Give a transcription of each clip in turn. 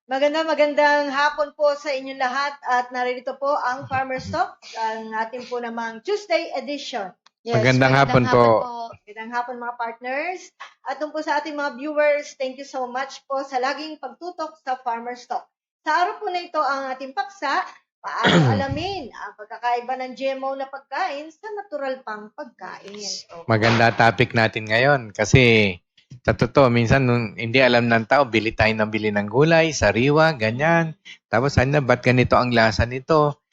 Magandang hapon po sa inyong lahat at naririto po ang Farmer's Talk, ang ating po namang Tuesday edition. Yes, Magandang hapon po. Magandang hapon mga partners. At po sa ating mga viewers, thank you so much po sa laging pagtutok sa Farmer's Talk. Sa araw po na ito ang ating paksa, paano alamin ang pagkakaiba ng GMO na pagkain sa natural pang pagkain. Maganda topic natin ngayon kasi sa totoo, minsan hindi alam ng tao, bili tayo ng bili ng gulay, sariwa, ganyan. Tapos ano, ba't ganito ang lasa nito?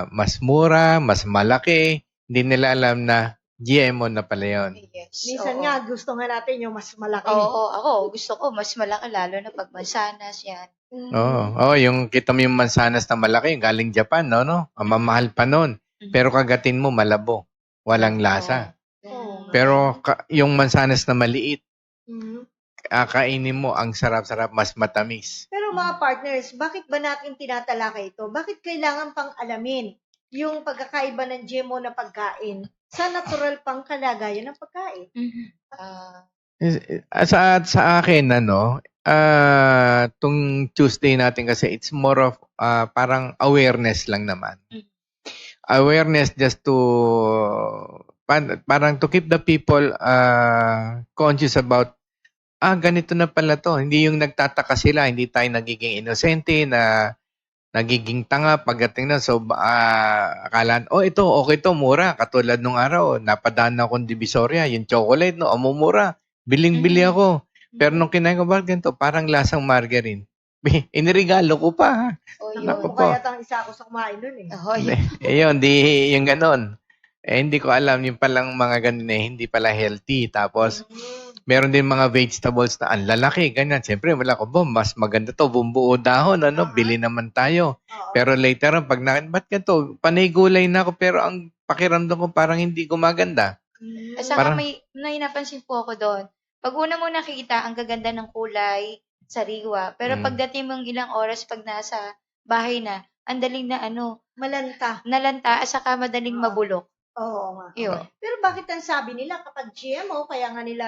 Mas mura, mas malaki. Hindi nila alam na GMO na pala yun. Yes. Minsan nga, gusto nga natin yung mas malaki. Oo, ako gusto ko mas malaki lalo na pag mansanas yan. Oo, yung kita mo yung mansanas na malaki, yung galing Japan, no? Ang mamahal pa nun. Pero kagatin mo, malabo. Walang lasa. Pero yung mansanas na maliit, kainin mo, ang sarap-sarap, mas matamis. Pero mga partners, bakit ba natin tinatalakay ito? Bakit kailangan pang alamin yung pagkakaiba ng GMO na pagkain sa natural pang kalagayan ng pagkain? Sa akin, tung Tuesday natin kasi it's more of parang awareness lang naman. Awareness just to parang to keep the people conscious about ganito na pala to. Hindi yung nagtataka sila, hindi tayo nagiging inosente na nagiging tanga pagdating na. So, akalaan, ito, okay to, mura. Katulad nung araw, napadaan akong Divisoria, yung chocolate, no, mura. Biling-bili ako. Pero nung kinain ko, bakit ganito? Parang lasang margarine. Inirigalo ko pa. Naku po. Kaya tang isa ako sa kumain nun Yun, yung ganon. Hindi ko alam, yung palang mga ganun hindi pala healthy. Tapos, meron din mga vegetables na ang lalaki, ganyan. Siyempre, wala ko, mas maganda to, bumbuo dahon, bili naman tayo. Pero later on, ba't ganito? Panay gulay na ako, pero ang pakiramdam ko parang hindi gumaganda. Saka may napansin po ako doon. Pag una mo nakita, ang gaganda ng kulay, sariwa. Pero pagdating mong ilang oras, pag nasa bahay na, ang daling na nalanta, at saka madaling mabulok. Oo nga. Pero bakit ang sabi nila kapag GMO, kaya nga nila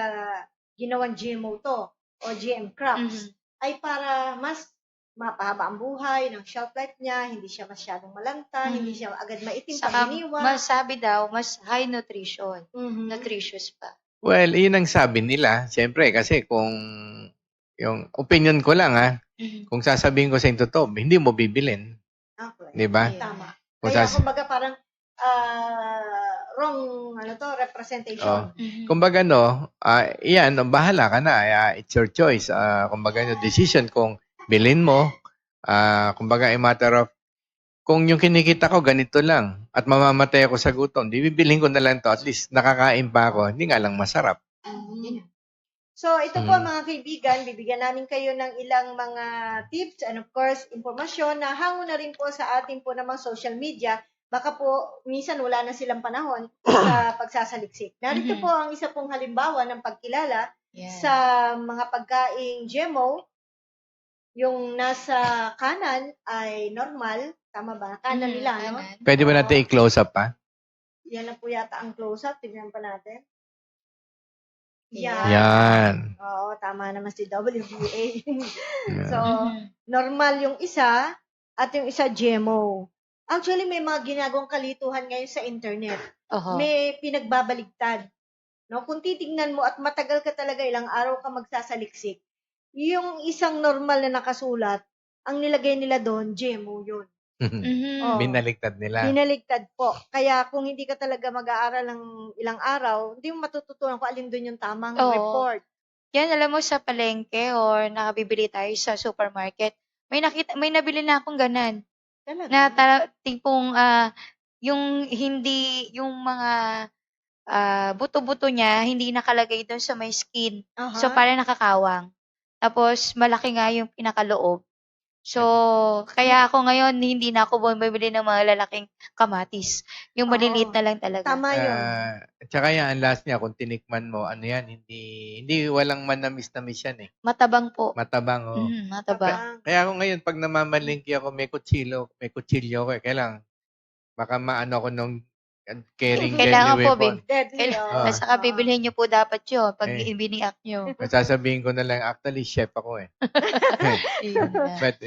ginawang GMO to o GM crops, ay para mas mapahaba ang buhay, ng shelf life niya, hindi siya masyadong malanta, hindi siya agad maitim pag iniwan. Masabi daw, mas high nutrition. Nutritious pa. Well, yun ang sabi nila. Siyempre, kasi kung yung opinion ko lang kung sasabihin ko sa inyo totoo, hindi mo bibilin. Okay. Di ba? Tama. Kaya kumbaga parang wrong representation. Kumbaga yan, bahala ka na. It's your choice. Kumbaga decision kung bilhin mo. Kumbaga a matter of kung yung kinikita ko ganito lang at mamamatay ako sa gutom, di bibilhin ko na lang to. At least nakakain pa ako. Hindi nga lang masarap. So, ito po mga kaibigan, bibigyan namin kayo ng ilang mga tips and of course, impormasyon na hango na rin po sa ating po namang social media. Baka po, minsan wala na silang panahon sa pagsasaliksik. Narito po ang isa pong halimbawa ng pagkilala sa mga pagkaing GMO. Yung nasa kanan ay normal. Tama ba? Kanan nila, no? Pwede ba natin i-close up pa? Yan na po yata ang close-up. Tignan pa natin. Yan. Oo, tama naman si WBA. So, normal yung isa at yung isa GMO. Actually, may mga ginagawang kalituhan ngayon sa internet. May pinagbabaligtad. No? Kung titignan mo at matagal ka talaga, ilang araw ka magsasaliksik, yung isang normal na nakasulat, ang nilagay nila doon, GMO yun. Binaligtad nila. Binaligtad po. Kaya kung hindi ka talaga mag-aaral ng ilang araw, hindi mo matututunan kung alin doon yung tamang report. Yan, alam mo, sa palengke or nakabibili tayo sa supermarket, may nabili na akong ganan. Na tipong yung hindi, yung mga buto-buto niya, hindi nakalagay doon sa may skin. So, parang nakakawang. Tapos, malaki nga yung pinakaloob. So, kaya ako ngayon, hindi na ako bumibili ng mga lalaking kamatis. Yung maliliit na lang talaga. Tama yun. Tsaka yan, ang last niya, kung tinikman mo, yan, hindi walang manamis-namis yan Matabang po. Matabang, Matabang. Kaya ako ngayon, pag namamalingki ako, may kutsilyo ko kailang baka maano ako nung Caring Kailangan deadly po, weapon. Deadly, Ah. At saka bibilhin nyo po dapat yun pag Eh. ibiniak nyo. Sasabihin ko na lang, actually, chef ako eh. Yun na. But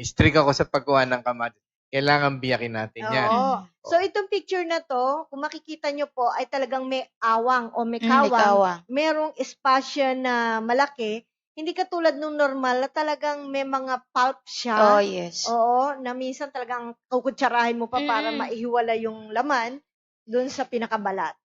strict ako sa pagkuha ng kamatis. Kailangan biyakin natin yan. Oo. So, itong picture na to, kung makikita nyo po, ay talagang may awang o may kawang. Kawang. Merong espasyo na malaki. Hindi katulad nung normal na talagang may mga pulp siya. Oh, yes. Oo, na minsan talagang kukutsarahin mo pa para Mm. maihiwala yung laman dun sa pinakabalat.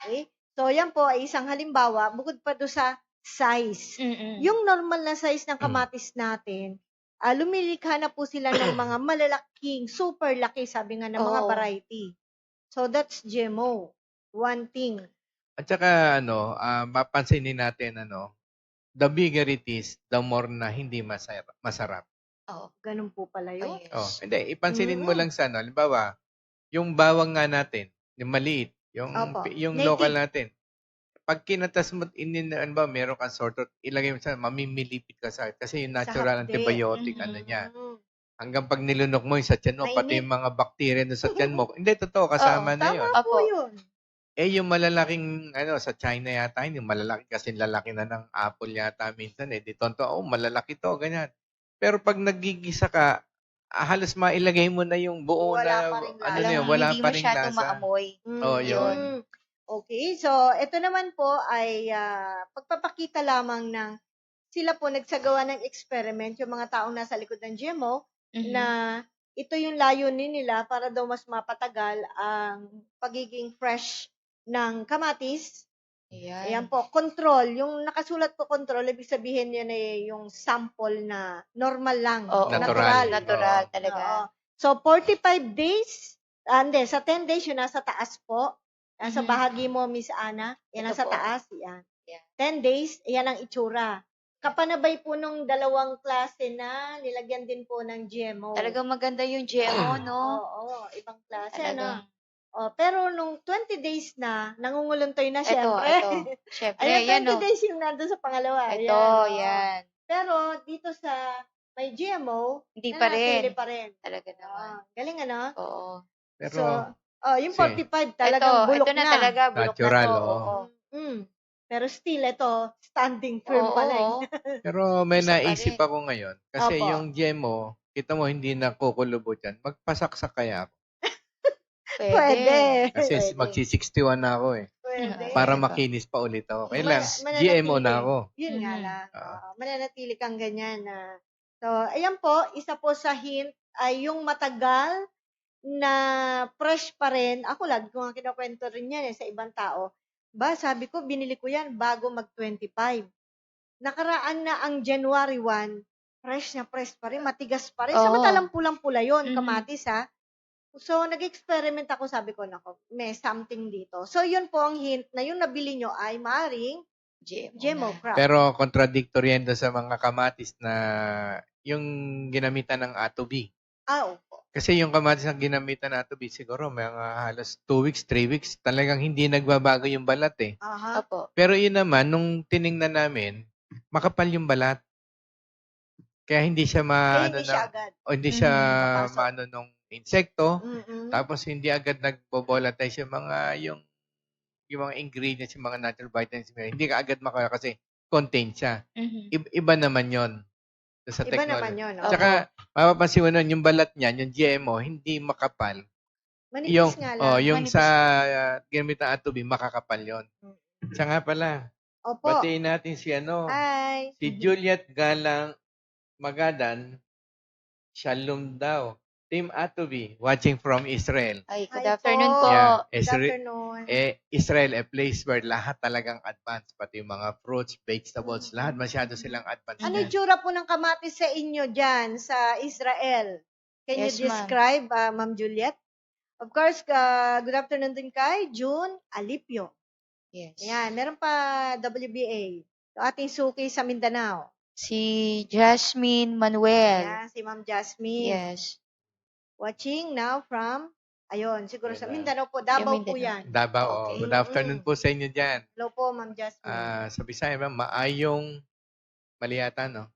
Okay? So, yan po ay isang halimbawa, bukod pa doon sa size. Mm-mm. Yung normal na size ng kamatis natin, lumilikha na po sila ng mga malalaking, super laki, sabi nga ng mga Oo. variety. So, that's GMO. One thing. At saka, mapansinin natin, the bigger it is, the more na hindi masarap. Oh, Ganun po pala yun. yes. Hindi, ipansinin mo Mm. lang sa, halimbawa, yung bawang nga natin, yung maliit, yung Opo. yung Native. local natin. Pag kinatas mo, meron kang sorted, ilagay mo sa, mamimilipit ka sa, kasi yung natural hapde. antibiotic, Mhm. niya. Mm. Hanggang pag nilunok mo yung sa tiyan mo, pati Mainit. yung mga bacteria na sa tiyan mo, hindi, totoo, kasama na yun. Tama po Opo. yun. Yung malalaking, sa China yata, yung malalaki, kasi lalaki na ng apple yata minsan, di tonto, malalaki to, ganyan. Pero pag nagigisa ka, halos mailagay mo na yung buo Wala na, pa rin lasa. wala Hindi pa rin masyadong lasa. maamoy. Oh, yun. Okay, so ito naman po ay pagpapakita lamang ng sila po nagsagawa ng experiment, yung mga taong nasa likod ng GMO, Mhm. na ito yung layunin nila para daw mas mapatagal ang pagiging fresh ng kamatis. Ayan. Ayan po, control. Yung nakasulat po control, ibig sabihin yun ay yung sample na normal lang. Oo. Natural. Natural Oo. talaga. Oo. So, 45 days, hindi, sa 10 days, yun nasa taas po. Nasa Mhm. bahagi mo, Miss Ana. Yan, Ito nasa po. taas. Yan. Yan. 10 days, yan ang itsura. Kapanabay po nung dalawang klase na nilagyan din po ng GMO. Talagang maganda yung GMO, no? Oo, ibang klase, Talagang. no? Pero nung 20 days na, nangunguluntoy na, Ito. syempre. Syempre, Ayan, yan, 20 no? days yung nandun sa pangalawa. Ito, oo. yan. Pero dito sa may GMO, Hindi pa nanatili rin. pa rin. Talaga naman. Galing ano? Oo. Pero, So, yung kasi, 45 talagang bulok ito na talaga, bulok Natural, na to. oo. Oo. Pero still, ito, standing firm Oo, pa rin. oo. pero may Isa pa naisip rin. ako ngayon. Kasi Opo. yung GMO, kita mo, hindi na kukulubot yan. Magpasaksak kaya ako. Pwede. Kasi Pwede. magsi-61 na ako eh. Pwede. Para Diba? makinis pa ulit ako. Kailan, Mananatili. GMO na ako. Yun nga Mhm. lang. Oo. Mananatili kang ganyan. So, ayan po, isa po sa hint ay yung matagal na fresh pa rin. Ako lagi ko nga kinukwento rin yan sa ibang tao. Sabi ko, binili ko yan bago mag-25. Nakaraan na ang January 1, fresh na fresh pa rin, matigas pa rin. Oo. Samantalang pulang-pula yun, Mhm. kamatis ha. So, nag-experiment ako, sabi ko, nako, may something dito. So, yun po ang hint na yung nabili nyo ay maaring GMO na. crop. Pero contradictory yan doon sa mga kamatis na yung ginamitan ng Atobi. Opo. Kasi yung kamatis na ginamitan ng Atobi, siguro mga halos 2 weeks, 3 weeks, talagang hindi nagbabago yung balat eh. Aha. Opo. Pero yun naman, nung tiningnan namin, makapal yung balat. Kaya hindi siya Hindi siya agad. hindi siya Papasok. maano nung insekto. Mm-mm. Tapos hindi agad nagbo-volatile yung mga ingredients, yung mga natural vitamins, hindi ka agad makaya kasi contain siya. Mhm. Iba naman yon sa Iba technology. naman yun. Tsaka, mapapansin mo nun, yung balat niyan, yung GMO, hindi makapal. Manipis nga lang. yung manipis. sa ginamit ng Atobi, makakapal yon. Siya nga pala, Opo. batiin natin si Hi. si Juliet Galang Magadan, Shalom daw. Team Atobi, watching from Israel. Ay, good Hi afternoon po. po. Yeah. Good afternoon. Israel, a place where lahat talagang advanced. Pati yung mga fruits, vegetables, lahat masyado silang advanced. Ano yung tsura po ng kamatis sa inyo dyan sa Israel? Can Yes, you ma'am. describe, Ma'am Juliet? Of course, good afternoon din kay June Alipio. Yes. Ayan, meron pa WBA. Yung ating suki sa Mindanao. Si Jasmine Manuel. Ayan, si Ma'am Jasmine. Yes. Watching now from, ayun, siguro sa Ayun Mindanao po. Davao po Mindanao. yan. Davao, Okay. good afternoon po sa inyo dyan. Hello po, Ma'am Jasmine. Sa Bisaya ba, maayong maliyata, no?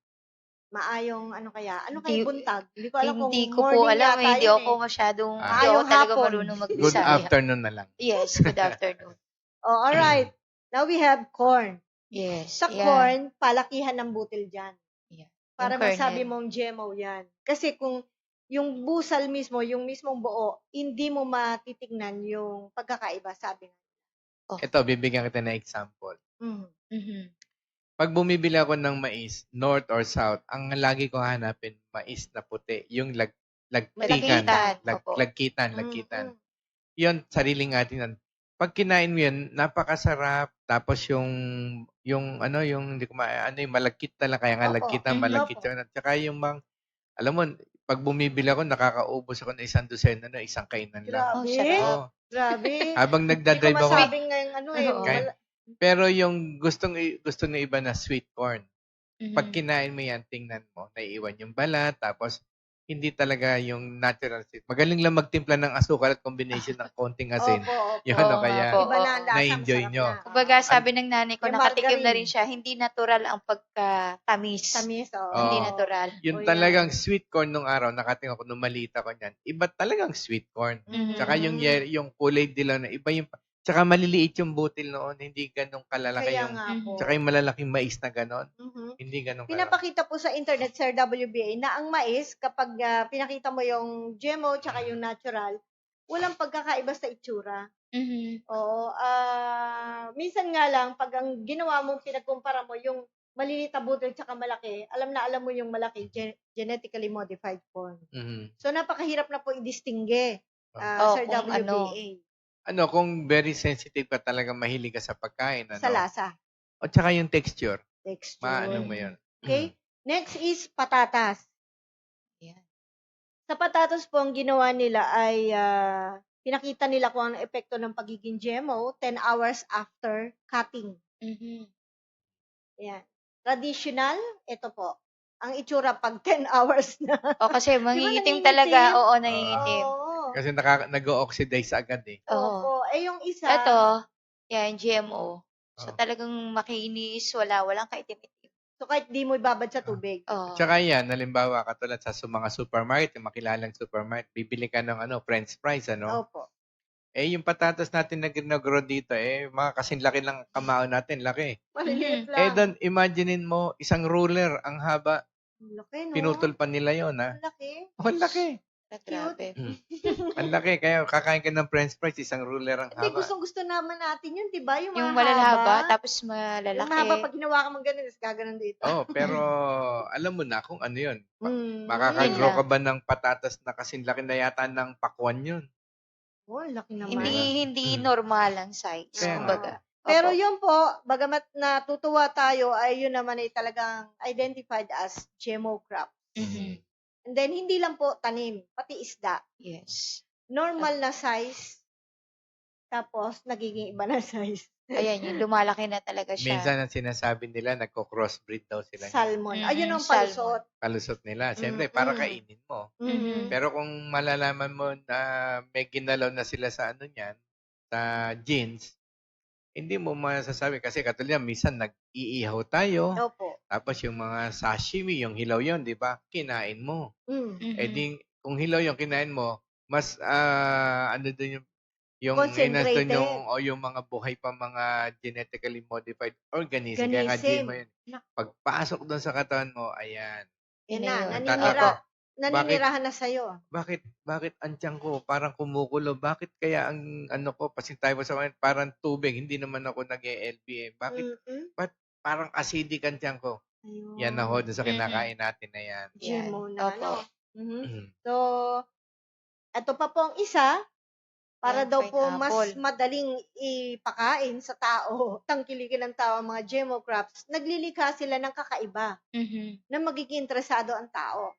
Maayong ano kaya? Ano Hindi kaya buntag? Hindi ko alam kung hindi ko po morning alam, yata hindi yun ako eh. masyadong Ah. hindi ako Maayong talaga hapon. marunong Good magbisaya. afternoon na lang. Yes, good afternoon. Oh, alright. Now we have corn. Yes, Sa yeah. corn, palakihan ng butil dyan. Yeah. Para Yung masabi kernel. mong GMO yan. Kasi kung yung busal mismo, yung mismong buo, hindi mo matitignan yung pagkakaiba, sabi nga. Oh. Ito, bibigyan kita ng example. Mhm. Mhm. Pag bumibili ako ng mais, north or south, ang lagi ko hanapin, mais na puti. Yung lagtikan. Lagkitan, opo. Lagkitan. Yun, sariling atin yan. Pag kinain mo yun, napakasarap. Tapos yung hindi ko ano yung malagkit talaga. Kaya nga Opo. lagkitan, Mhm. malagkit Opo. yun. At saka yung alam mo, pag bumibili ako, nakakaubos ako ng isang dosena na isang kainan lang. Oh, Grabe. sarap. Oo. Grabe. Habang Hindi ko nagdadrive ako, masabing ngayong ano eh. Oo. Kain. pero yung gusto ng iba na sweet corn, pag Mhm. kinain mo yan, tingnan mo, naiiwan yung balat, tapos hindi talaga yung natural sweet. Magaling lang magtimpla ng asukal at combination ng konting asin. Opo, opo. Yun, Oo nga kaya po, Iba na ang oo. lasa, na-enjoy masarap nyo. na. Kumbaga sabi ng nanay ko, Yung nakatikim na margarine. rin siya, hindi natural ang pagkatamis. Tamis, oo. Hindi Oo. natural. Yung O, yan. talagang sweet corn nung araw, nakating ako nung maliit ako niyan. Iba talagang sweet corn. Mhm. Tsaka yung kulay dilaw na iba yung tsaka maliliit yung butil noon, hindi ganun kalalaki Kaya yung nga Mhm. po. tsaka yung malalaking mais na ganon, Mhm. hindi ganun kalaki. Pinapakita po sa internet, Sir WBA, na ang mais, kapag pinakita mo yung GMO tsaka yung natural, walang pagkakaiba sa itsura. Mhm. Oo. Minsan nga lang, pag ang ginawa mo, pinagkumpara mo yung maliliit na butil tsaka malaki, alam na alam mo yung malaki, genetically modified corn. Mhm. So, napakahirap na po i-distingue, Oh, Sir kung ano. WBA, Kung very sensitive ka talaga, mahilig ka sa pagkain, sa lasa, O tsaka yung texture, texture. maano mo yun. Okay? Next is patatas. Yan. Sa patatas po, ang ginawa nila ay pinakita nila kung ano epekto ng pagiging GMO 10 hours after cutting. Mhm. Yan. Traditional, ito po. Ang itsura pag 10 hours na. O kasi nangingitim? mangingitim talaga. Oo, nangingitim. Oo. Kasi nag-oxidize agad eh. Opo. Eh, yung isa, Ito, yan, GMO. So Oo. talagang makinis, walang kaitim-itim. so kahit di mo ibabad sa tubig. Oh. Tsaka yan, halimbawa, katulad sa mga supermarket, yung makilalang supermarket, bibili ka ng french fries, Opo. yung patatas natin na ginagro dito, mga kasing laki lang kamao natin, laki. Maliliit lang. Doon, imaginein mo, isang ruler, ang haba, Ang laki, no? pinutol pa nila yon ha. Ang laki. Ang laki. Grabe. Ang laki. Kaya kakain ka ng french fries, isang ruler ang Hindi, haba. gustong-gusto naman natin yun, di ba? Yung Yung mahaba. malalaba, tapos Yung malalaki. mahaba, pag ginawa ka mong ganun, is gaganon dito. Pero alam mo na kung ano yun. Mm. Makakagrow Yun ka ba ng patatas na kasing laki na yata ng pakwan yun? Oh, laki naman. Hindi normal ang size. Kaya nga. Kumbaga. Pero Opo. yun po, bagamat natutuwa tayo, ay yun naman ay talagang identified as GMO crop. Mhm. And then, hindi lang po tanim, pati isda. Yes. Normal na size, tapos nagiging iba na size. Ayan, yung lumalaki na talaga siya. Minsan ang sinasabi nila, nagko-crossbreed daw sila. Salmon. Mhm, Ayun ang salmon. palusot. Palusot nila. Siyempre, para kainin mo. Mhm. Pero kung malalaman mo na may ginalaw na sila sa niyan, sa genes, hindi mo masasabi. Kasi katulad yan, minsan nag-iihaw tayo. Opo. Tapos yung mga sashimi, yung hilaw yon, di ba? Kinain mo. Mm. Mhm. Kung hilaw yung kinain mo, mas doon yung Concentrated. yung mga buhay pa mga genetically modified organism. Kaya nga Organism. mo yun. Pagpasok doon sa katawan mo, ayan. Yan Yun na, yun. naninira. Opo. Naninirahan na sa'yo. Bakit ang tiyan ko parang kumukulo? Bakit kaya ang ko, tayo sa mga parang tubig, hindi naman ako nag-LBM. Bakit Mm-mm. parang acidic ang tiyan ko? Ayun. Yan na ho, doon sa kinakain natin na yan. GMO na, Opo. ano? Mhm. Mhm. So, ito pa po ang isa, para Yan, daw po mas pineapple. madaling ipakain sa tao, tangkilikin ng tao ang mga GMO crops, naglilikha sila ng kakaiba Mhm. na magiging interesado ang tao.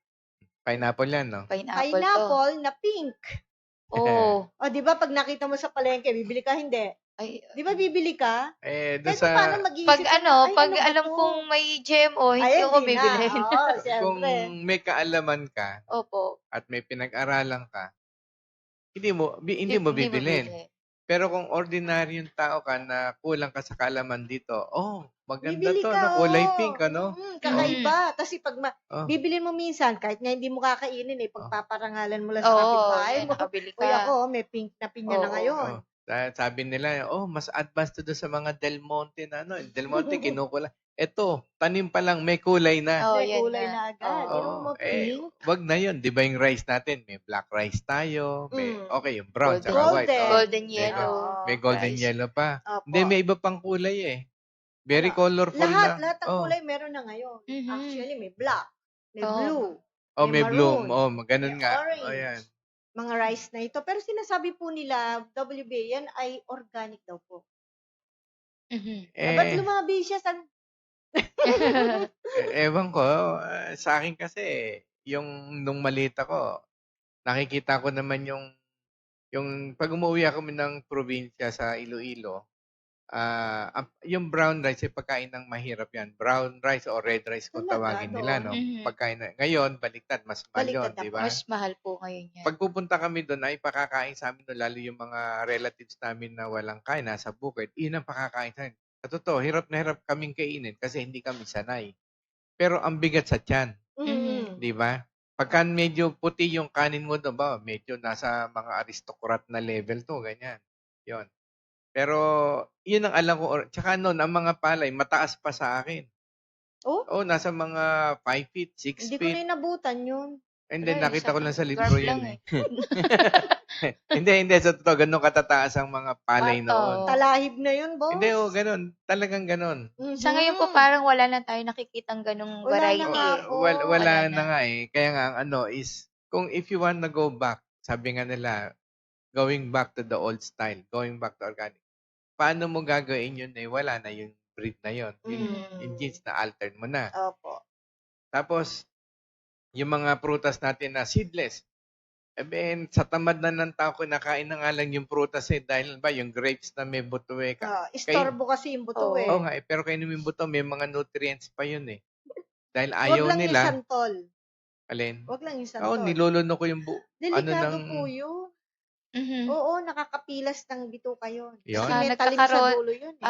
Pineapple yan, no? Pineapple to. Pineapple na pink. Oh. O, di ba, pag nakita mo sa palengke, bibili ka, hindi. Ay, Di ba, bibili ka? Doon Kahit sa paano mag-iisip pag ka na, ay, pag ano ba alam to? kong may GMO, hindi Ay, ako hindi na. bibilhin. Oo, kung siyempre. may kaalaman ka Opo. at may pinag-aralan ka, hindi mo bibilin. Bibili. Pero kung ordinaryong tao ka na kulang ka sa kaalaman dito, maganda Bibili to, ka, no? Kulay oo. pink, ano? Kakaiba. Kasi Oh, bibilin mo minsan, kahit nga hindi mo kakainin, oh, pagpaparangalan mo lang sa Oo, kapitbahay yan, mo. nakabili Uy, ka. ako, may pink na pinya na Oo. ngayon. oh. Sabi nila, mas advanced to doon sa mga Del Monte na ano. Del Monte, kinukula. Ito, tanim pa lang, may kulay na. Oo, May yan kulay nga. na agad. Oo. Yung mo pink. Wag na yun. Di ba yung rice natin? May black rice tayo. Okay, yung brown, Golden, tsaka white. golden May, yellow may golden rice. yellow pa. Opo. Hindi, may iba pang kulay eh. Very colorful Lahat na. ng kulay meron na ngayon. Mhm. Actually, may black, may Oo. blue, May bloom. maroon, Ganun may nga. orange. Ayan. Mga rice na ito. Pero sinasabi po nila, WBA, yan ay organic daw po. Mhm. Ba't lumabi siya sa... Ewan ko. Sa akin kasi, nung maliit ako, nakikita ko naman yung pag umuwi ako ng probinsya sa Iloilo, yung brown rice, pagkain ng mahirap yan. Brown rice o red rice kung Talaga, tawagin nila, no? Mhm. Pagkain ngayon, baliktad, mas mahal yun, Baliktad di na ba? Mas mahal po ngayon yan. Pag pupunta kami doon, ay pakakain sa amin doon, lalo yung mga relatives namin na walang kain, nasa bukid, yun ang pakakain sa amin. Sa totoo, hirap na hirap kaming kainin kasi hindi kami sanay. Pero ang bigat sa tiyan, Mhm. di ba? Pagka medyo puti yung kanin mo doon, medyo nasa mga aristocrat na level to, ganyan. Yon. Pero, yun ang alam ko. Tsaka noon, ang mga palay, mataas pa sa akin. Oh, Nasa mga 5 feet, 6 hindi ko na feet. inabutan yun. And then, Wala, nakita ko lang sa libro dwarf yun lang eh. Hindi. Sa totoo, ganun katataas ang mga palay noon. Talahib na yun, boss. Hindi, ganun. Talagang ganun. Sa ngayon po parang wala na tayo nakikitang ganung Wala variety na nga eh. po. Wala Wala na na. nga eh. Kaya nga, ang is, kung if you want to go back, sabi nga nila, going back to the old style, going back to organic. Paano mo gagawin yun eh? Wala na yung breed na yun. Yung genes na altered mo na. Opo. Tapos, yung mga prutas natin na seedless. Sa tamad na ng tao, kinakain na nga lang yung prutas eh. Dahil ba, yung grapes na may buto eh. Istorbo kasi yung buto Oo. eh. Oo nga eh. Pero kainin mo yung buto, may mga nutrients pa yun eh. Dahil Wag ayaw lang yung nila. santol. Alin? Wag lang yung Oo, santol. niluluno ko yung Delikado po yun. Mhm. Oo, nakakapilas ng bituka yun. Yun? Kasi Saka may talim sa nagkakaroon- dulo yun eh.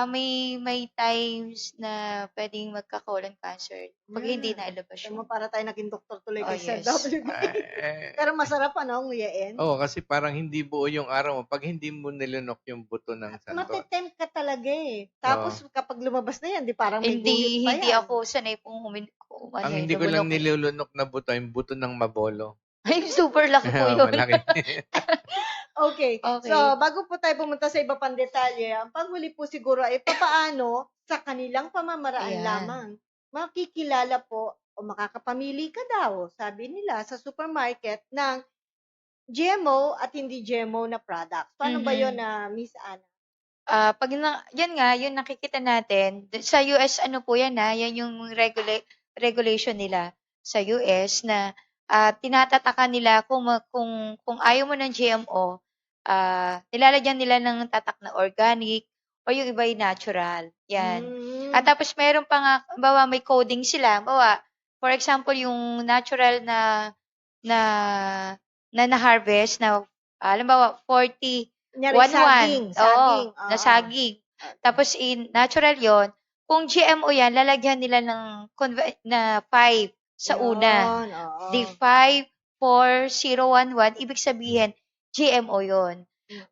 may times na pwedeng magka-colon cancer pag hindi nailabas Alam mo, yung... para tayo naging doktor tuloy Oh, kaysa yes. WBA. Pero masarap nguyain. Kasi parang hindi buo yung araw mo pag hindi mo nilunok yung buto ng santol. Matitempt ka talaga eh. Tapos kapag lumabas na yan, di parang may Hindi guhit pa hindi yan. ako sanay pong Ang hindi ko lang lumulok. nilulunok na buto, yung buto ng mabolo. Ay, super laki po yun. Malaki. Okay. Okay. So, bago po tayo pumunta sa iba pang detalye, ang panghuli po siguro ay papaano sa kanilang pamamaraan Ayan. lamang makikilala po o makakapamili ka daw, sabi nila, sa supermarket ng GMO at hindi GMO na products. Paano ba Mhm. yun na Miss Ana? Yan nga, yung nakikita natin, sa US, yan yung regulation nila sa US na tinatataka nila kung ayaw mo ng GMO, nilalagyan nila ng tatak na organic o yung iba yung natural. Yan. At tapos meron pa nga, may coding sila. For example, yung natural na na-harvest na, halimbawa, 40, Kunyari, 1-1. saging. Oo, na saging. Tapos natural yon. Kung GMO yan, lalagyan nila ng 5 sa una. Yun, oo. Di 54011, ibig sabihin, GMO yon.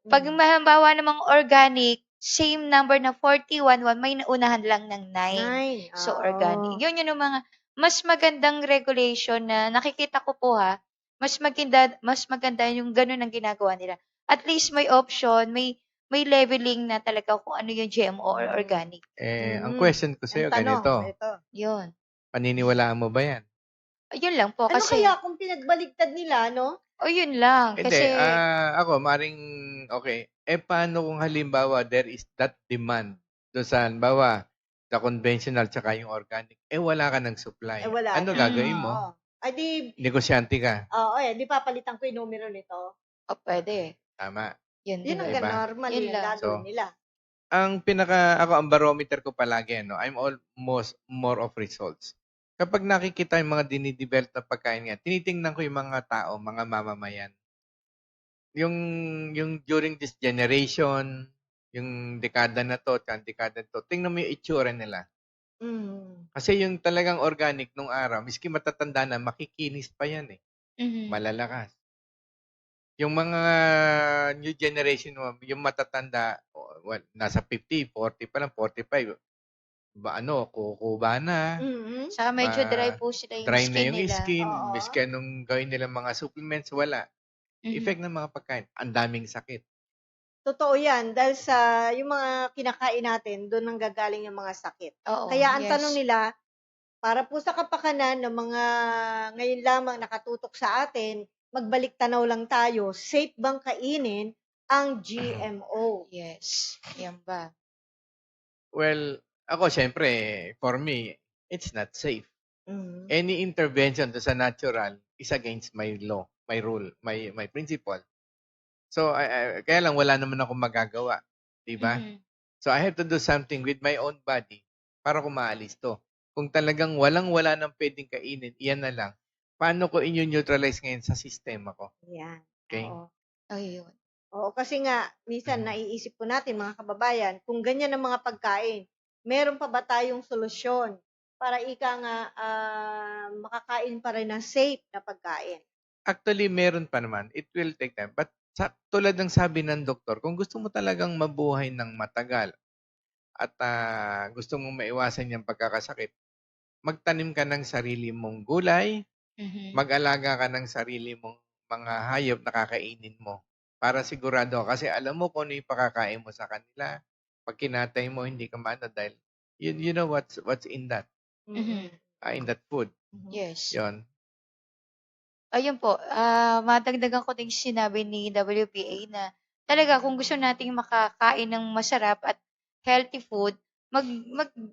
Pag halimbawa namang organic, same number na 4011, may naunahan lang ng 9. So, organic. Yun yung mga mas magandang regulation na nakikita ko po mas maganda yung ganun ang ginagawa nila. At least may option, may leveling na talaga kung ano yung GMO or organic. Ang question ko sa'yo, ganito. Yun. Paniniwalaan mo ba yan? Yun lang po. Ano Kasi, kaya kung pinagbaligtad nila, no? yun lang. Hindi, Kasi, ako, okay. Paano kung halimbawa there is that demand doon sa halimbawa, the conventional tsaka yung organic, wala ka ng supply. Wala. Ano gagawin mo? Oo. Ay, di, Negosyante ka. di papalitan ko yung numero nito. pwede. Tama. Yun, Yun ang Diba? normal Yun yung lang. gagawin nila. Ang barometer ko palagi, I'm almost more of results. Kapag nakikita yung mga dinidevelop na pagkain nga, tinitingnan ko yung mga tao, mga mamamayan. yung during this generation, yung dekada na to, tsaka dekada to, tingnan mo yung itsura nila. Mm. Kasi yung talagang organic nung araw, miski matatanda na, makikinis pa yan eh. Mhm. Malalakas. Yung mga new generation mo, yung matatanda, nasa 50, 40 pa lang, 45. Kukuba na, Mhm. Saka medyo dry po sila yung dry na skin yung nila. skin, Oo. miski anong gawin nila mga supplements, wala. Mhm. Effect ng mga pagkain, ang daming sakit. Totoo yan. Dahil sa yung mga kinakain natin, doon nanggagaling yung mga sakit. Oo, Kaya ang yes. tanong nila, para po sa kapakanan ng mga ngayon lamang nakatutok sa atin, magbalik tanaw lang tayo, safe bang kainin ang GMO? Yes. Yan ba? Well, ako syempre, for me, it's not safe. Mhm. Any intervention to sa natural is against my law, my rule, my principle. So, kaya lang wala naman akong magagawa. Diba? Mhm. So, I have to do something with my own body para ko maalis to. Kung talagang walang-wala nang pwedeng kainin, iyan na lang. Paano ko inyo-neutralize ngayon sa sistema ko? Yan. Okay? Oo. Ayun. Oo, kasi nga, minsan Mhm. naiisip po natin, mga kababayan, kung ganyan ang mga pagkain, meron pa ba tayong solusyon para makakain pa rin ng safe na pagkain? Actually, meron pa naman. It will take time. But tulad ng sabi ng doktor, kung gusto mo talagang mabuhay ng matagal at gusto mong maiwasan yung pagkakasakit, magtanim ka ng sarili mong gulay, Mhm. mag-alaga ka ng sarili mong mga hayop na kakainin mo. Para sigurado ka. Kasi alam mo kung ano yung pakakain mo sa kanila. Pag kinatay mo, hindi ka maano dahil you know what's in that, Mhm. in that food. Mhm. Yes. Yon. Ayun po, madagdagan ko din yung sinabi ni WPA na talaga kung gusto nating makakain ng masarap at healthy food,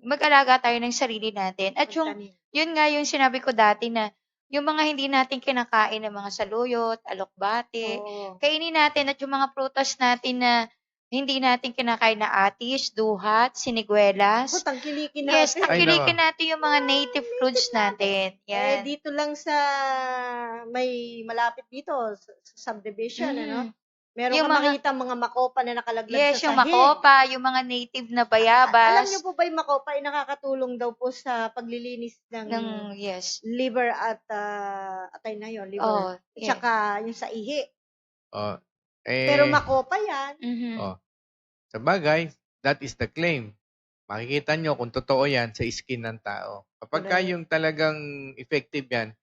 mag-alaga tayo ng sarili natin. At Magtanim. yun nga yung sinabi ko dati na yung mga hindi natin kinakain ng mga saluyot, alokbate, Oo. kainin natin at yung mga prutas natin na hindi natin kinakain na atis, duhat, siniguelas. Ako, tangkilikin Yes, natin. tangkilikin natin yung mga native fruits natin. Yan. Dito lang sa may malapit dito, sa subdivision, ano? Mhm. Meron Yung ka mga makita mga makopa na nakalaglag Yes, sa yung sahig. makopa, yung mga native na Alam bayabas niyo po ba yung makopa ay nakakatulong daw po sa paglilinis ng ng yes. liver at atay na yon, liver. Oh, At yeah. saka yung sa ihi. Oh, Pero makopa yan. Mhm. oh, sa bagay, that is the claim. Makikita nyo kung totoo yan sa skin ng tao. Kapag Correct. yung talagang effective yan,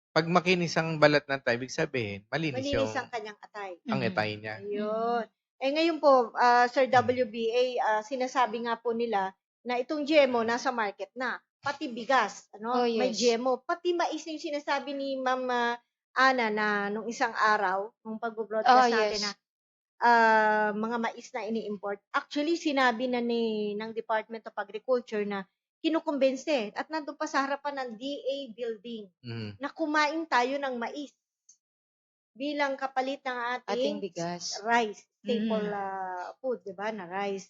pag makinis ang balat ng tao, ibig sabihin, malinis Malinis yung ang kanyang atay. ang Mhm. etay niya. Ayun. Ngayon po, Sir WBA, sinasabi nga po nila na itong GMO nasa market na. Pati bigas, Oh, may yes. GMO. Pati mais yung sinasabi ni Ma'am Ana na nung isang araw, nung Oh, pag-broadcast natin yes. na mga mais na ini-import. Actually, sinabi na ng Department of Agriculture na kinukumbinse at nandun pa sa harapan ng DA building Mhm. na kumain tayo ng mais bilang kapalit ng Ating ating bigas. rice, staple Mm. food, 'di ba, na rice.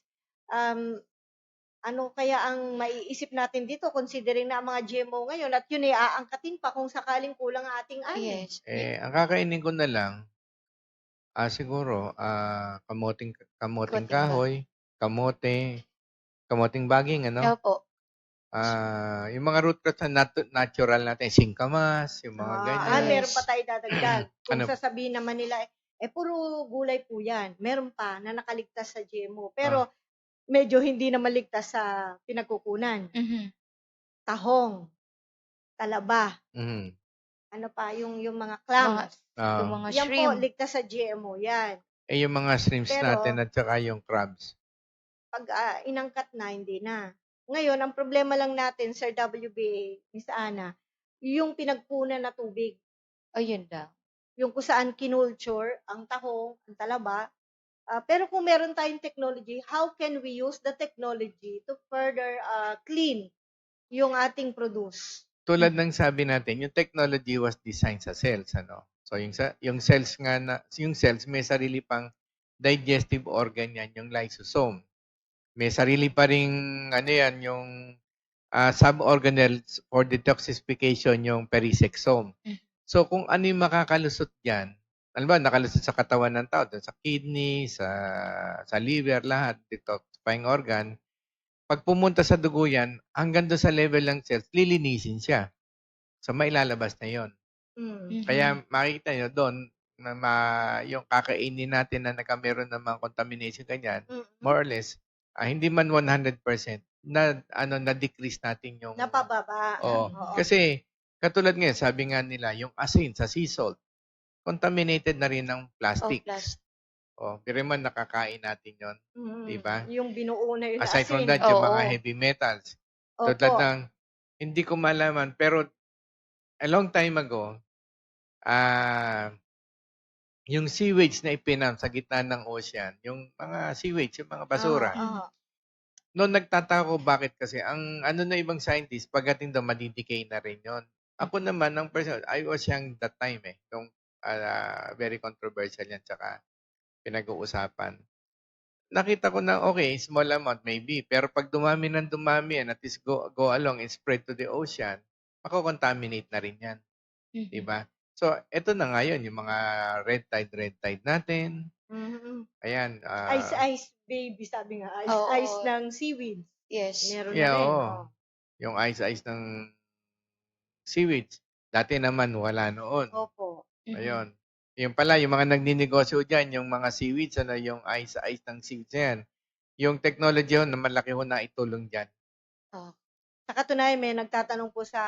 Ano kaya ang maiisip natin dito considering na ang mga GMO ngayon at yun ay aangkatin pa kung sakaling kulang ang ating ani. Yes. Ang kakainin ko na lang, siguro, kamuting Kamuting kahoy, kamuting baging, ano? Opo. Yung mga root crops na natural natin, singkamas, yung mga ganyan. Meron Yes. pa tayo dadagdag. Kung Ano? sasabihin naman nila, puro gulay po yan. Meron pa na nakaligtas sa GMO. Pero, medyo hindi na maligtas sa pinagkukunan. Mhm. Tahong, talaba, Mhm. ano pa, yung mga Mga clams. yung mga Yan po, shrimp. ligtas sa GMO yan. Yung mga shrimps Pero, natin at saka yung crabs. pag inangkat na, hindi na. Ngayon, ang problema lang natin, Sir WBA, Miss Ana, yung pinagpunan na tubig. Ayun lang. Yung kung saan kinulture, ang tahong, ang talaba. Pero kung meron tayong technology, how can we use the technology to further clean yung ating produce? Tulad ng sabi natin, yung technology was designed sa cells, ano? So yung cells yung cells may sarili pang digestive organ yan, yung lysosome. May sarili pa ring ano yan, yung sub-organelles for detoxification, yung perisexome. Mm. So kung ano yung makakalusot diyan, alam ba, nakalusot sa katawan ng tao, dun sa kidney, sa liver, lahat, detoxifying organ. Pag pumunta sa dugo yan, hanggang doon sa level ng cells, lilinisin siya. So, mailalabas na yon. Mm. Kaya makikita nyo doon, na yung kakainin natin na nagkameron ng mga contamination ganyan, more or less, hindi man 100%, na-decrease natin yung... Napababa. Oo. Oo. Kasi, katulad ngayon, sabi nga nila, yung asin sa sea salt, contaminated na rin ng plastic. plastic. Pero man nakakain natin yon, di ba? Yung binuo na yun na Aside from asin. that, yung Oo. mga heavy metals. Opo. Tulad ng, hindi ko malaman, pero a long time ago, yung sewage na ipinam sa gitna ng ocean, yung mga sewage, yung mga basura, noon nagtataka ko bakit kasi, ang ano na ibang scientist, pagdating daw, madidecay na rin yon. Ako naman, ng person, I was young that time nung very controversial yan, tsaka pinag-uusapan. Nakita ko na, okay, small amount maybe, pero pag dumami ng dumami yan, at least go along and spread to the ocean, mako-contaminate na rin yan. Diba? So, eto na ngayon, yung mga red tide natin. Ayan. Ice, baby, sabi nga. Oo. Ice ng seaweed. Yes. Meron Yeah, na rin. oo. Oh. Yung ice ng seaweed. Dati naman, wala noon. Opo. Ayun. Yung pala, yung mga nagninegosyo dyan, yung mga seaweeds, yung ice ng seaweeds na yan, yung technology na malaki na itulong dyan. Sa katunayan, may nagtatanong po sa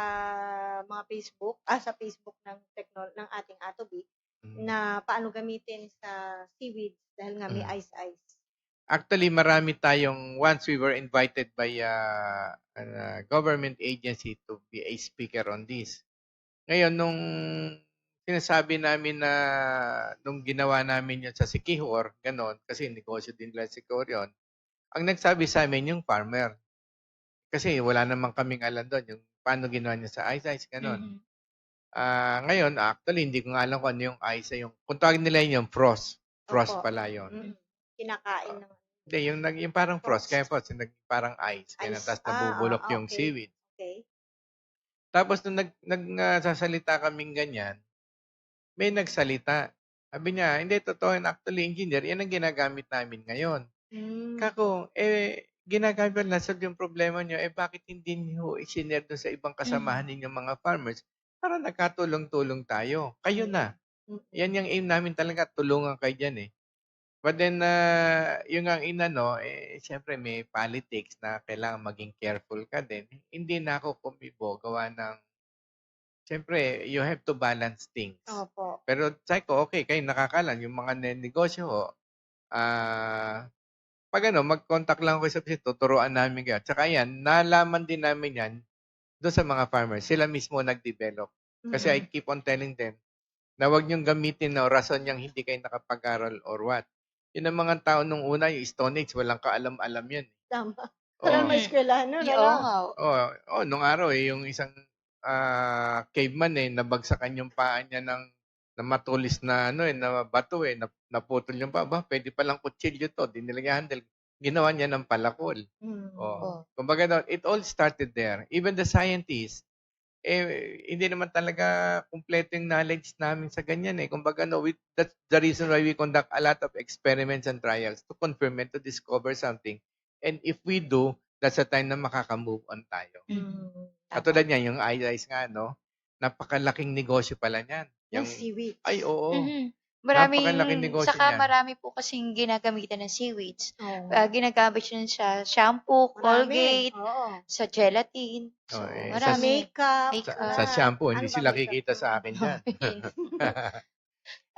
mga Facebook, sa Facebook ng ating Atobi, na paano gamitin sa seaweed dahil nga may ice. Actually, marami tayong, once we were invited by a government agency to be a speaker on this. Ngayon, nung sinasabi namin na, nung ginawa namin yun sa Siquijor, ganon, kasi negosyo din lang Siquijor yun, ang nagsabi sa amin yung farmer. Kasi wala namang kaming alam doon, yung paano ginawa niya sa ice, ganon. Ngayon, actually, hindi ko nga alam kung ano yung ice, kung tawag nila yung frost. Frost pala yun. Kinakain ng... Hindi, yung parang frost. Kaya po, parang ice. Kaya tapos nabubulok yung okay. seaweed. Okay. Tapos nung nagsasalita kaming ganyan, may nagsalita. Sabi niya, hindi, totoo, actually, engineer, yan ang ginagamit namin ngayon. Kako, ginagamit na solve yung problema niyo, bakit hindi niyo i-share doon sa ibang kasamahan ninyong mga farmers para nagkatulong-tulong tayo? Kayo na. Yan yung aim namin talaga, tulungan kayo dyan But then, yung ang siyempre may politics na kailangan maging careful ka din. Hindi na ako kumibo, gawa ng, siyempre, you have to balance things. Opo. Pero, ko, okay, kayo nakakalan, yung mga negosyo pag mag-contact lang ako sa office, tuturuan namin kayo. Tsaka yan, nalaman din namin yan doon sa mga farmers. Sila mismo nag-develop. Kasi I keep on telling them na huwag niyong gamitin na rason niyang hindi kayo nakapag-aral or what. Yun ang mga tao nung una, yung Stone Age, walang kaalam-alam yan. Tama. Parang may eskwelahan nun, nung araw yung isang caveman nabagsakan yung paa niya ng matulis na na bato naputol yung paa. Pwede palang kutsilyo to, di nila handle. Ginawa niya ng palakol. Kumbaga, it all started there. Even the scientists, hindi naman talaga kumpleto yung knowledge namin sa ganyan Kumbaga, that's the reason why we conduct a lot of experiments and trials to confirm and to discover something. And if we do, that's the time na makaka-move on tayo. Katulad niyan, yung ice nga, napakalaking negosyo pala niyan. Yung seaweed. Ay, oo. Napakalaking negosyo saka niyan. marami po kasing ginagamitan ng seaweeds. Oo. Ginagamit yun sa shampoo, Marami. Colgate, Oo. sa gelatin. So, Sa marami. makeup. Sa shampoo, hindi Ano ba sila makeup? kikita sa akin dyan.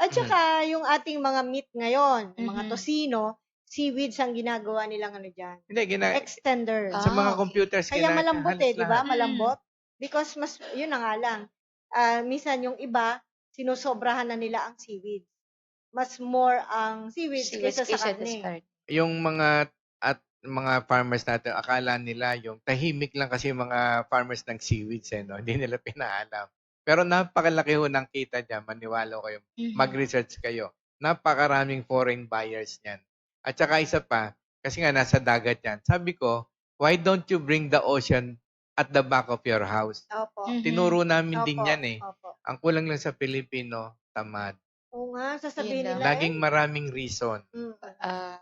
At saka, yung ating mga meat ngayon, mga Mhm. tosino, seaweeds ang ginagawa nilang dyan. Hindi, Extenders. sa mga okay. computers, Kaya malambot halos di ba? lahat. Malambot. Because yun na nga lang. Minsan yung iba, sinusobrahan na nila ang seaweed. Mas more ang seaweed kaysa sa karne. Yung mga farmers natin, akala nila yung tahimik lang kasi yung mga farmers ng seaweeds hindi nila pinaalam. Pero napakalaki ng kita dyan, maniwala kayo. Mag-research kayo. Napakaraming foreign buyers niyan. At saka isa pa, kasi nga nasa dagat yan. Sabi ko, why don't you bring the ocean at the back of your house? Opo. Tinuro namin din Opo. yan Opo. Ang kulang lang sa Pilipino, tamad. Oo nga, sasabihin Yun lang. nila Laging maraming reason. Ah,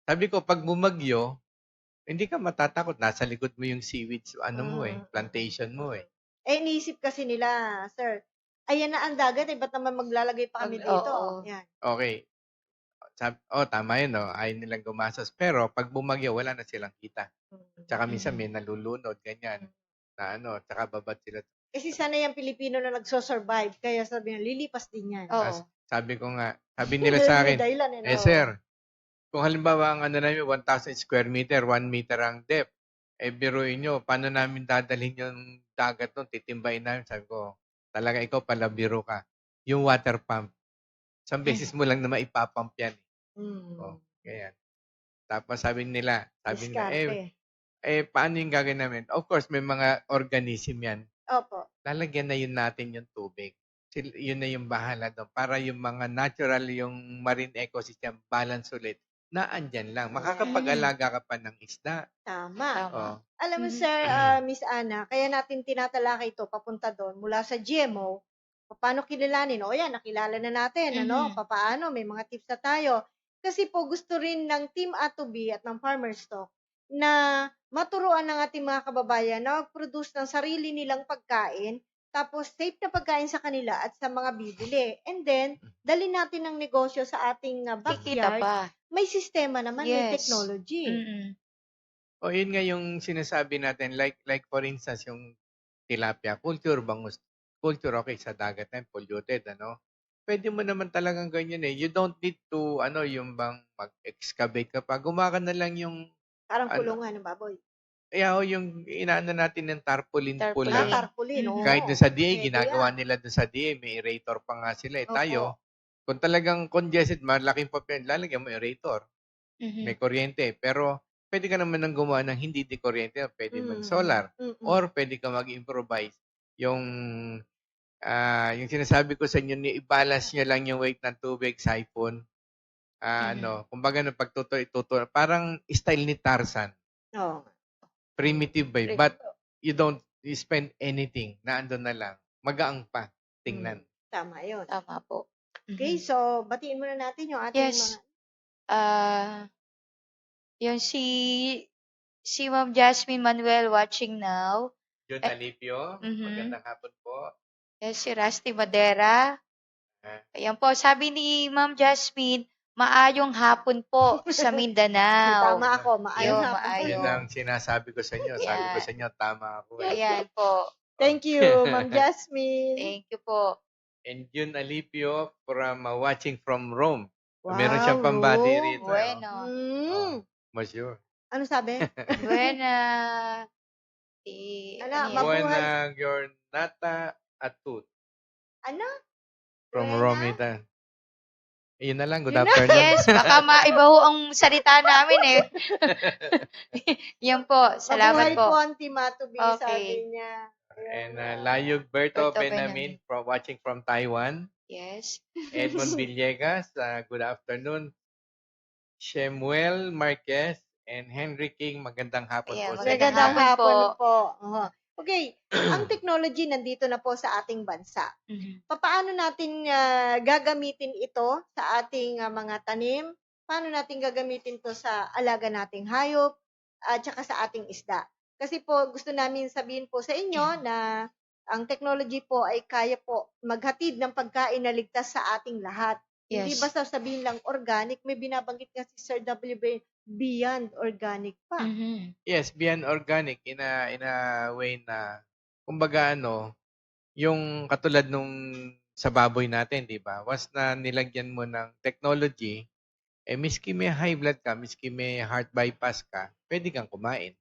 Sabi ko, pag bumagyo, hindi ka matatakot. Nasa likod mo yung seaweeds, plantation mo eh. iniisip kasi nila, sir, ayan na ang dagat, ba't naman maglalagay pa kami dito? oo. Yan. Okay. Tama yun, no? Ayaw nilang gumastos. Pero pag bumagyo, wala na silang kita. Tsaka minsan may nalulunod, ganyan. Tsaka babat sila. Kasi sana yung Pilipino na nagso-survive, kaya sabi na, lilipas din yan. Oo. Sabi nila sa akin, May dahilan, sir, kung halimbawa ang namin 1,000 square meter, 1 meter ang depth, biruin nyo, paano namin dadalhin yung dagat nun, titimbayin namin. Sabi ko, talaga ikaw pala biro ka. Yung water pump, isang beses mo lang na maipapump yan. Ganyan. Tapos sabi nila, Diskarte. paano yung gagawin namin? Of course, may mga organism yan. Opo. Lalagyan na yun natin yung tubig. Yun na yung bahala doon. Para yung mga natural, yung marine ecosystem, balance ulit, na andyan lang. Makakapag-alaga ka pa ng isda. Tama. Oh. Alam mo, sir, Miss Ana, kaya natin tinatalakay ito papunta doon mula sa GMO, paano kilalanin? O yan, nakilala na natin, paano, may mga tips na tayo. Kasi po gusto rin ng Team Atobi at ng Farmers Talk na maturuan ng ating mga kababayan na mag-produce ng sarili nilang pagkain, tapos safe na pagkain sa kanila at sa mga bibili. And then, dali natin ng negosyo sa ating Kikita backyard. pa. May sistema naman, may Yes. technology. Yun nga yung sinasabi natin, like for instance, yung tilapia culture, bangus culture, okay, sa dagat na polluted, Pwede mo naman talagang ganyan eh. You don't need to, yung bang mag-excavate ka pa. Gumawa ka na lang yung, Parang kulungan ng baboy. yung inaano natin ng tarpaulin po Tarpaulin. lang. Tarpaulin, oo. Kahit doon sa DA, Pwede ginagawa yan. nila doon sa DA, may aerator pa nga sila eh. Opo. Tayo, kung talagang congested, malaking papel, lalagyan mo aerator. May kuryente. Pero pwede ka naman nang gumawa ng hindi di kuryente. Pwede mag solar. Or pwede ka mag-improvise. Yung sinasabi ko sa inyo, i-balance nyo lang yung weight ng tubig, siphon. Kumbaga ng pagtuto, parang style ni Tarzan. Oo. Primitive ba? But you spend anything na andun na lang. Magaang pa. Tingnan. Tama yun. Tama po. Okay, so batiin muna natin yung ating Yes. mga... Yung si Ma'am Jasmine Manuel watching now. John Alipio, magandang hapon po. Yes, si Rusty Madera. Ayan po, sabi ni Ma'am Jasmine, maayong hapon po sa Mindanao. Tama ako, maayos hapon po. Yun ang sinasabi ko sa inyo. Sabi ko sa inyo, tama ako. Ayan po. Thank you, Ma'am Jasmine. Thank you po. And Jun Alipio from watching from Rome. Wow, Meron siyang pambati Rome. rito. Bueno. Monsieur. Ano sabi? Buena. Buena Giornata Atut. Ano? From Buena? Rome ito. Yun na lang. Good Yun na. afternoon. Yes, baka maiba ho ang salita namin eh. Yan po, salamat Mabuhay po. po ang Team Atobi, Okay. sabi niya. And Layug Berto Berto Benamin from watching from Taiwan. Yes. Edmond Villegas, good afternoon. Shemuel Marquez and Henry King, magandang hapon Yeah, po. Magandang hapon hapon po. po. Okay, ang technology nandito na po sa ating bansa. Paano natin gagamitin ito sa ating mga tanim? Paano natin gagamitin to sa alaga nating hayop at saka sa ating isda? Kasi po gusto namin sabihin po sa inyo na ang technology po ay kaya po maghatid ng pagkain na ligtas sa ating lahat. Yes. Hindi basta sabihin lang organic, may binabanggit nga si Sir W. beyond organic pa. Yes, beyond organic in a way na kumbaga yung katulad nung sa baboy natin, 'di ba? Once na nilagyan mo ng technology, miski may high blood ka, miski may heart bypass ka, pwede kang kumain.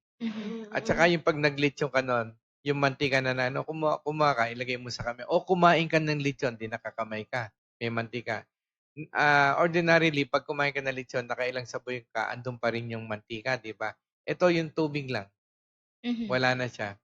At saka yung pag naglitsyon ka nun, yung mantika na kumuha ka, ilagay mo sa kamay. O kumain ka ng litsyon, di nakakamay ka. May mantika. Ordinarily, pag kumain ka ng litsyon, nakailang saboy ka, andun pa rin yung mantika, di ba? Ito yung tubig lang. Wala na siya.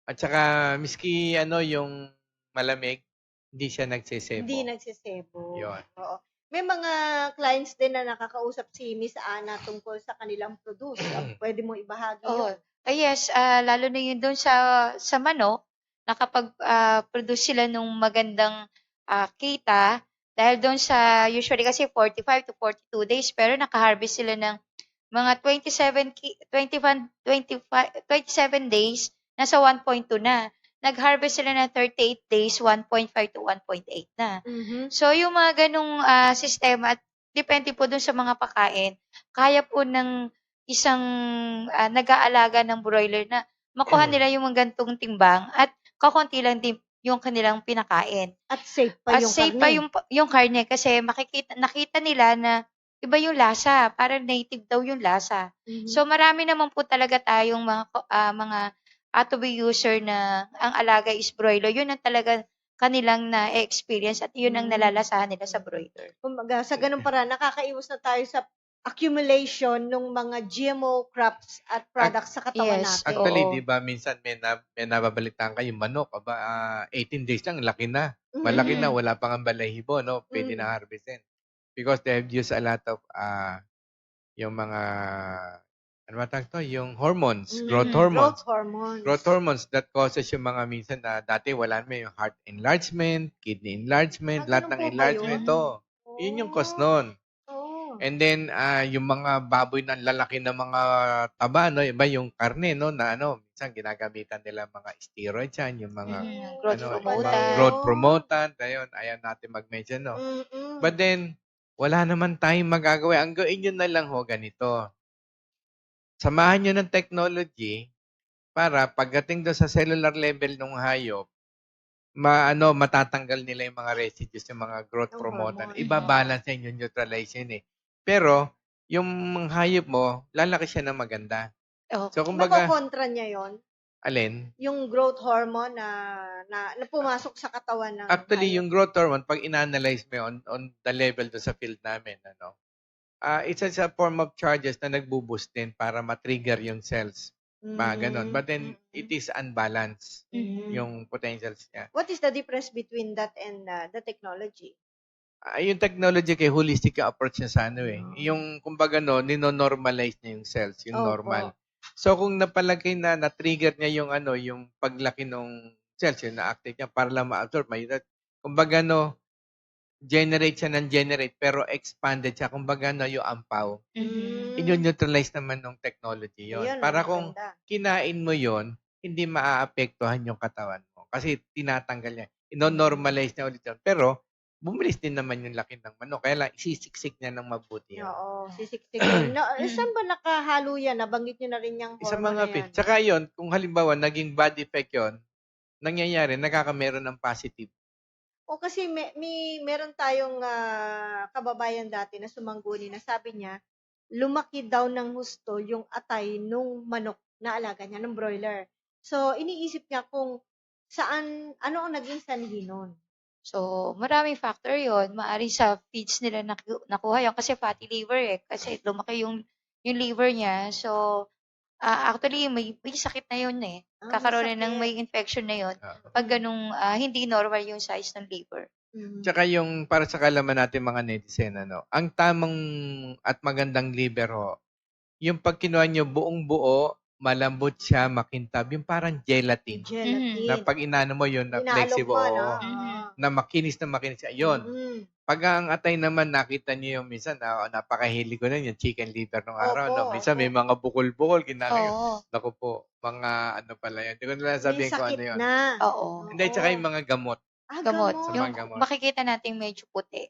At saka, miski yung malamig, hindi siya nagsisebo. Hindi nagsisebo. Yun. Oo. May mga clients din na nakakausap si Miss Ana tungkol sa kanilang produce. Pwede mo ibahagi yun. Yes, lalo na yun doon sa manok, nakapag-produce sila nung magandang kita, Dahil doon sa usually kasi 45 to 42 days pero naka-harvest sila ng mga 27 days nasa 1.2 na. Nag-harvest sila ng 38 days 1.5 to 1.8 na. Mhm. So yung mga ganung sistema at depende po dun sa mga pakain, kaya po ng isang nag-aalaga ng broiler na makuha nila yung mga gantong timbang at kakonti lang din yung kanilang pinakain. At safe pa At yung safe karne. pa yung karne kasi nakita nila na iba yung lasa, parang native daw yung lasa. Mhm. So marami naman po talaga tayong mga to-be user na ang alaga is broiler. Yun ang talaga kanilang na-experience at yun ang nalalasahan nila sa broiler. Kumbaga, sa ganung paraan, nakakaiwas na tayo sa accumulation ng mga GMO crops at products sa katawan Yes. natin. Actually, Oo. di ba, minsan may nababalitaan kayo, manok, 18 days lang, laki na. Mhm. Malaki na, wala pang ang balahibo, no? Pwede Mm. na harvestin. Because they have used a lot of, yung mga, ano ba tawag to? Yung hormones, growth Mhm. hormones. Growth hormones. Growth hormones that causes yung mga minsan na dati wala naman yung heart enlargement, kidney enlargement, lahat ganun ng po ba enlargement yun? to. Yun yung cause nun. Oh. And then, yung mga baboy na lalaki na mga taba, no? Iba yung karne, no? Na minsan ginagamitan nila mga steroids yan, yung mga, Growth yung mga promoter. growth promotant, ayun, ayaw natin mag-mention, no? Mm-mm. But then, wala naman tayong magagawa. Ang gawin nyo na lang ho, ganito. Samahan nyo ng technology para pagdating doon sa cellular level ng hayop, matatanggal nila yung mga residues, yung mga growth Yung promoter. hormone. Ibabalance yun, yung neutralize yun eh. Pero, yung mga hayop mo, lalaki siya ng maganda. Okay. So, kumbaga, Nako-kontra niya yon, alin? yung growth hormone na pumasok sa katawan ng Actually, hayop. yung growth hormone, pag in-analyze mo yun on the level do sa field namin, it's a form of charges na nagbo-boost din para ma-trigger yung cells. Mga ganon. But then, it is unbalanced, yung potentials niya. What is the difference between that and the technology? Yung technology kay holistic approach niya sa yung kumbaga nino-normalize niya yung cells, yung Opo. normal. So kung napalagay na na-trigger niya yung yung paglaki ng cells, yung na-active niya para lang ma-absorb, kumbaga generate siya ng generate pero expanded siya, kumbaga yung ampaw. I-neutralize naman ng technology yon. Ayun, Para ang kung maganda. kinain mo yon, hindi maaapektuhan yung katawan mo kasi tinatanggal niya. Ino-normalize niya ulit yun. Pero bumilis din naman yung laki ng manok. Kaya lang, isisiksik niya ng mabuti yun. Oo, sisiksikin. Saan ba nakahalo yan? Nabanggit nyo na rin yung Sa hormone mga na feed. yan. Tsaka yun, kung halimbawa naging bad effect yun, nangyayari, nakakameron ng positive. O kasi meron tayong kababayan dati na sumangguni na sabi niya, lumaki daw ng husto yung atay nung manok na alaga niya, ng broiler. So, iniisip niya kung ano ang naging sanhi nun. So, maraming factor yon. Maaaring sa feeds nila nakuha yun kasi fatty liver eh. Kasi lumaki yung liver niya. So, actually, may sakit na yun eh. May Kakaroon na ng sakit. may infection na yun pag ganung hindi normal yung size ng liver. Tsaka yung para sa kalaman natin mga netizen, ang tamang at magandang liver ho, yung pag kinuha nyo buong buo, malambot siya, makintab, yung parang gelatin. Gelatin. Na pag inano mo yun, na Inaalog flexible, mo, no? na makinis siya. Yun. Pag ang atay naman, nakita niyo yung minsan, napakahili ko na yung chicken liver nung araw. Opo, No? Minsan may mga bukol-bukol, kinakain. Oo. Naku po, mga ano pala yan. Hindi ko na sabihin ko ano yun. na. Oo. Hindi, tsaka yung mga gamot. Gamot. Sa Yung mga gamot. makikita natin medyo puti.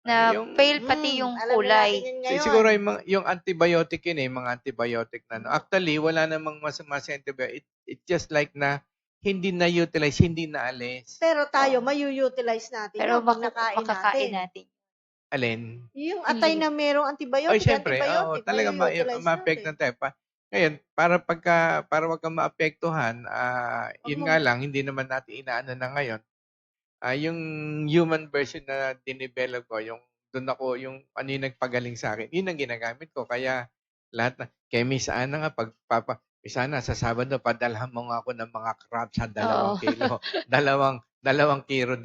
Na Yung- pale pati yung alam na kulay. natin yun ngayon. Siguro yung antibiotic yun mga antibiotic na. Actually, wala namang masama sa antibiotic. It's just like na hindi na-utilize, hindi na-alis. Pero tayo, mayu-utilize natin Pero yun pag nakain makakain natin. natin. Alin? Yung atay na merong antibiotic, Oy, syempre, talaga mayu-utilize ma-apektuhan natin. tayo. Ngayon, para wag kang maapektuhan, yun nga lang, hindi naman natin inaano na ngayon. Yung human version na dinevelop ko, yung doon ako, yung ano yung nagpagaling sa akin, yun ang ginagamit ko. Kaya lahat kay Miss Ana nga, Miss Ana, sa Sabado, padalhan mo nga ako ng mga crabs sa 2 kilo. dalawang kilo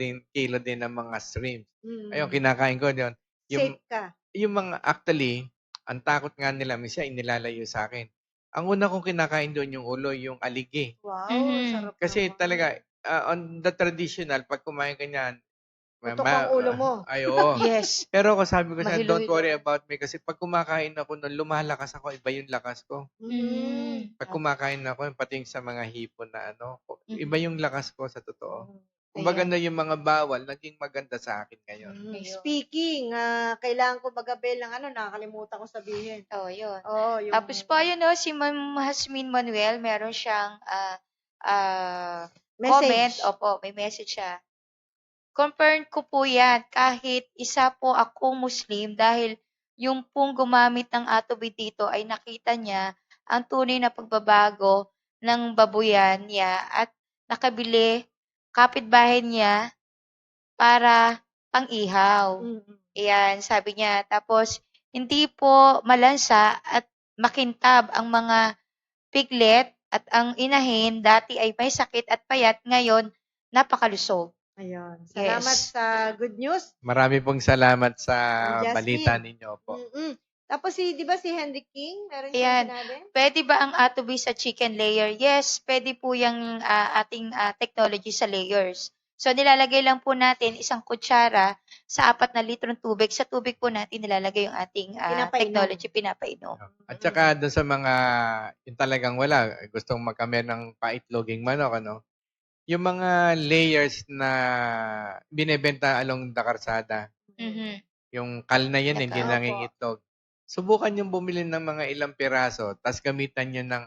din ng mga shrimp. Ayun, kinakain ko yun. Safe ka. Yung mga, actually, ang takot nga nila, minsan inilalayo sa akin. Ang una kong kinakain doon yung ulo, yung aligi. Wow, Mhm. sarap Kasi naman. talaga, on the traditional, pag kumain ka niyan, Putok ang ulo mo. Ay, oo. Yes. Pero ako sabi ko siya, don't Mahilo-hilo. worry about me kasi pag kumakain ako nun, lumalakas ako, iba yung lakas ko. Mhm. Pag kumakain ako, pati yung sa mga hipon na Mhm. iba yung lakas ko sa totoo. Mm. Kumbaga Ayan. na yung mga bawal, naging maganda sa akin ngayon. Ayun. Speaking, kailangan ko magabel ng nakalimutan ko sabihin. Oh, yun. Oo, yung Tapos po, ayun no, si Ma'am Hasmin Manuel, meron siyang comment. message. Opo, may message siya. Confirm ko po yan, kahit isa po akong Muslim dahil yung pong gumamit ng atubid dito ay nakita niya ang tunay na pagbabago ng babuyan niya at nakabili kapitbahay niya para pang-ihaw. Mhm. Ayan, sabi niya. Tapos, hindi po malansa at makintab ang mga piglet at ang inahin dati ay may sakit at payat, ngayon napakalusog. Ayun. Salamat Yes. sa good news. Marami pong salamat sa Jasmine. balita ninyo po. Mm-mm. Tapos di ba si Henry King, meron Ayan. siyang sinabi? Pwede ba ang atobi sa chicken layer? Yes, pwede po yung ating technology sa layers. So, nilalagay lang po natin isang kutsara sa 4 na litrong tubig. Sa tubig po natin nilalagay yung ating Pinapainom. technology, pinapainom. At saka doon sa mga yung talagang wala, gustong magkame ng paitloging manok, yung mga layers na binebenta along the karsada, Mhm. yung kal na yan, hindi Opo. nangingitlog. Subukan yung bumili ng mga ilang piraso, tapos gamitan nyo ng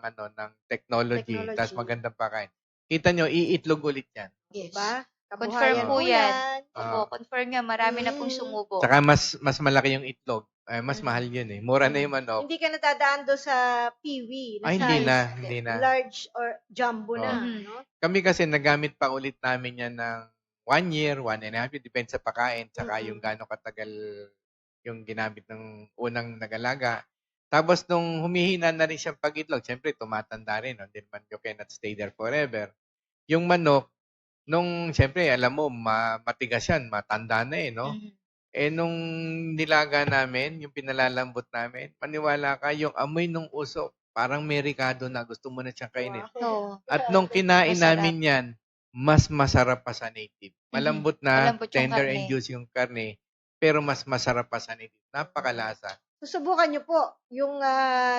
technology, Technology. tapos magandang pakain. Kita nyo, iitlog ulit yan. Yes. Diba? Confirm Kabuhayan po yan. Ah. Opo, confirm nga. Marami na pong Mm. sumubo. Saka mas malaki yung itlog. Mas Mm. mahal yun eh. Mura na yung manok. Hindi ka natadaan doon sa peewee. Ay, size. hindi na, hindi na. Large or jumbo na. Mhm. No? Kami kasi nagamit pa ulit namin yan ng 1 year, 1.5 year, depende sa pakain, tsaka Mm-mm. yung gaano katagal yung ginamit ng unang nagalaga. Tapos nung humihina na rin siyang pag-itlog, syempre tumatanda rin, no? Hindi naman you cannot stay there forever. Yung manok, nung syempre alam mo, matigas yan, matanda na no? Mhm. Nung nilaga namin, yung pinalalambot namin, maniwala ka, yung amoy ng usok, parang may ricado na, gusto mo na siyang kainin. Oo. At nung kinain Masarap. namin yan, mas masarap pa sa native. Malambot na, Malambot yung tender karne. and juicy yung karne, pero mas masarap pa sa native. Napakalasa. Susubukan niyo po yung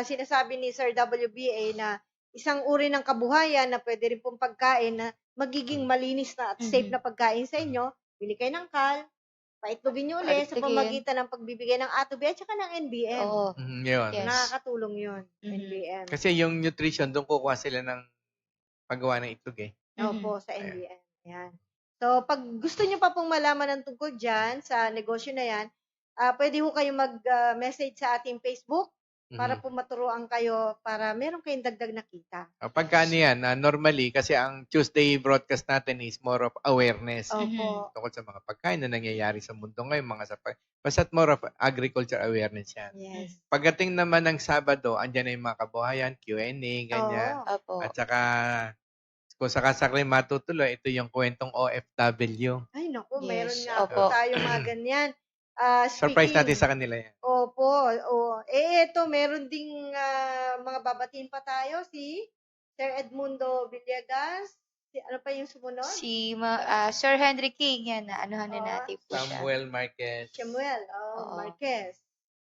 sinasabi ni Sir WBA na isang uri ng kabuhayan na pwede rin pong pagkain na magiging malinis na at safe Mhm. na pagkain sa inyo. Bili kayo ng kal, paitlogin niyo ulit sa Paitlogin. pamagitan ng pagbibigay ng atobi at saka ng NBM. Oo. Yun. Yes. Nakakatulong yun, Mhm. NBM. Kasi yung nutrition, doon kukuha sila ng paggawa ng itlog eh. Opo, sa Ayan. NBM. Ayan. So, pag gusto niyo pa pong malaman ng tungkol dyan, sa negosyo na yan, pwede ho kayo mag-message sa ating Facebook para po maturuan kayo para meron kayong dagdag na kita. Pagka yan, normally, kasi ang Tuesday broadcast natin is more of awareness. Opo. Tungkol sa mga pagkain na nangyayari sa mundo ngayon, basta't more of agriculture awareness yan. Yes. Pagdating naman ng Sabado, andyan na yung mga kabuhayan, Q&A, ganyan. Oo. Opo. At saka, kung sakasakali matutuloy, ito yung kwentong OFW. Ay, naku, Yes, meron nga po opo. tayo mga ganyan. Surprise Speaking- natin sa kanila yan. Opo. Eto, meron ding mga babatiin pa tayo. Si Sir Edmundo Villegas. Ano pa yung sumunod? Si Sir Henry King, yan na anuhan na natin po siya. Samuel Marquez. Samuel Oo. Marquez.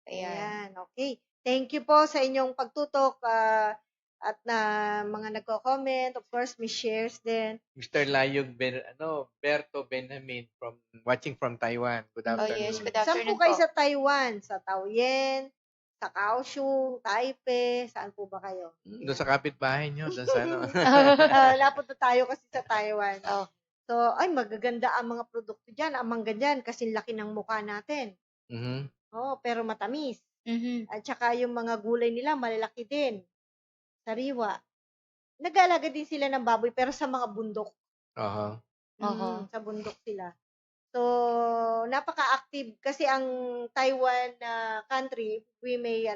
Ayan. Ayan, okay. Thank you po sa inyong pagtutok at na mga nagko-comment. Of course, may shares din. Mr. Layog Berto Benjamin watching from Taiwan. Good Oh, afternoon. yes. Good Saan afternoon po kayo po. sa Taiwan? Sa Taoyuan, sa Kaohsiung, Taipei, saan po ba kayo? Doon sa kapitbahay nyo, doon sa Napunta tayo kasi sa Taiwan. Oh. So, ay magaganda ang mga produkto dyan. Ang mangga dyan kasi laki ng mukha natin. Mhm. Oh, pero matamis. Mhm. At saka yung mga gulay nila malalaki din. Sariwa. Nag-aalaga din sila ng baboy pero sa mga bundok. Aha. Oho. Sa bundok sila. So, napaka-active kasi ang Taiwan country, we may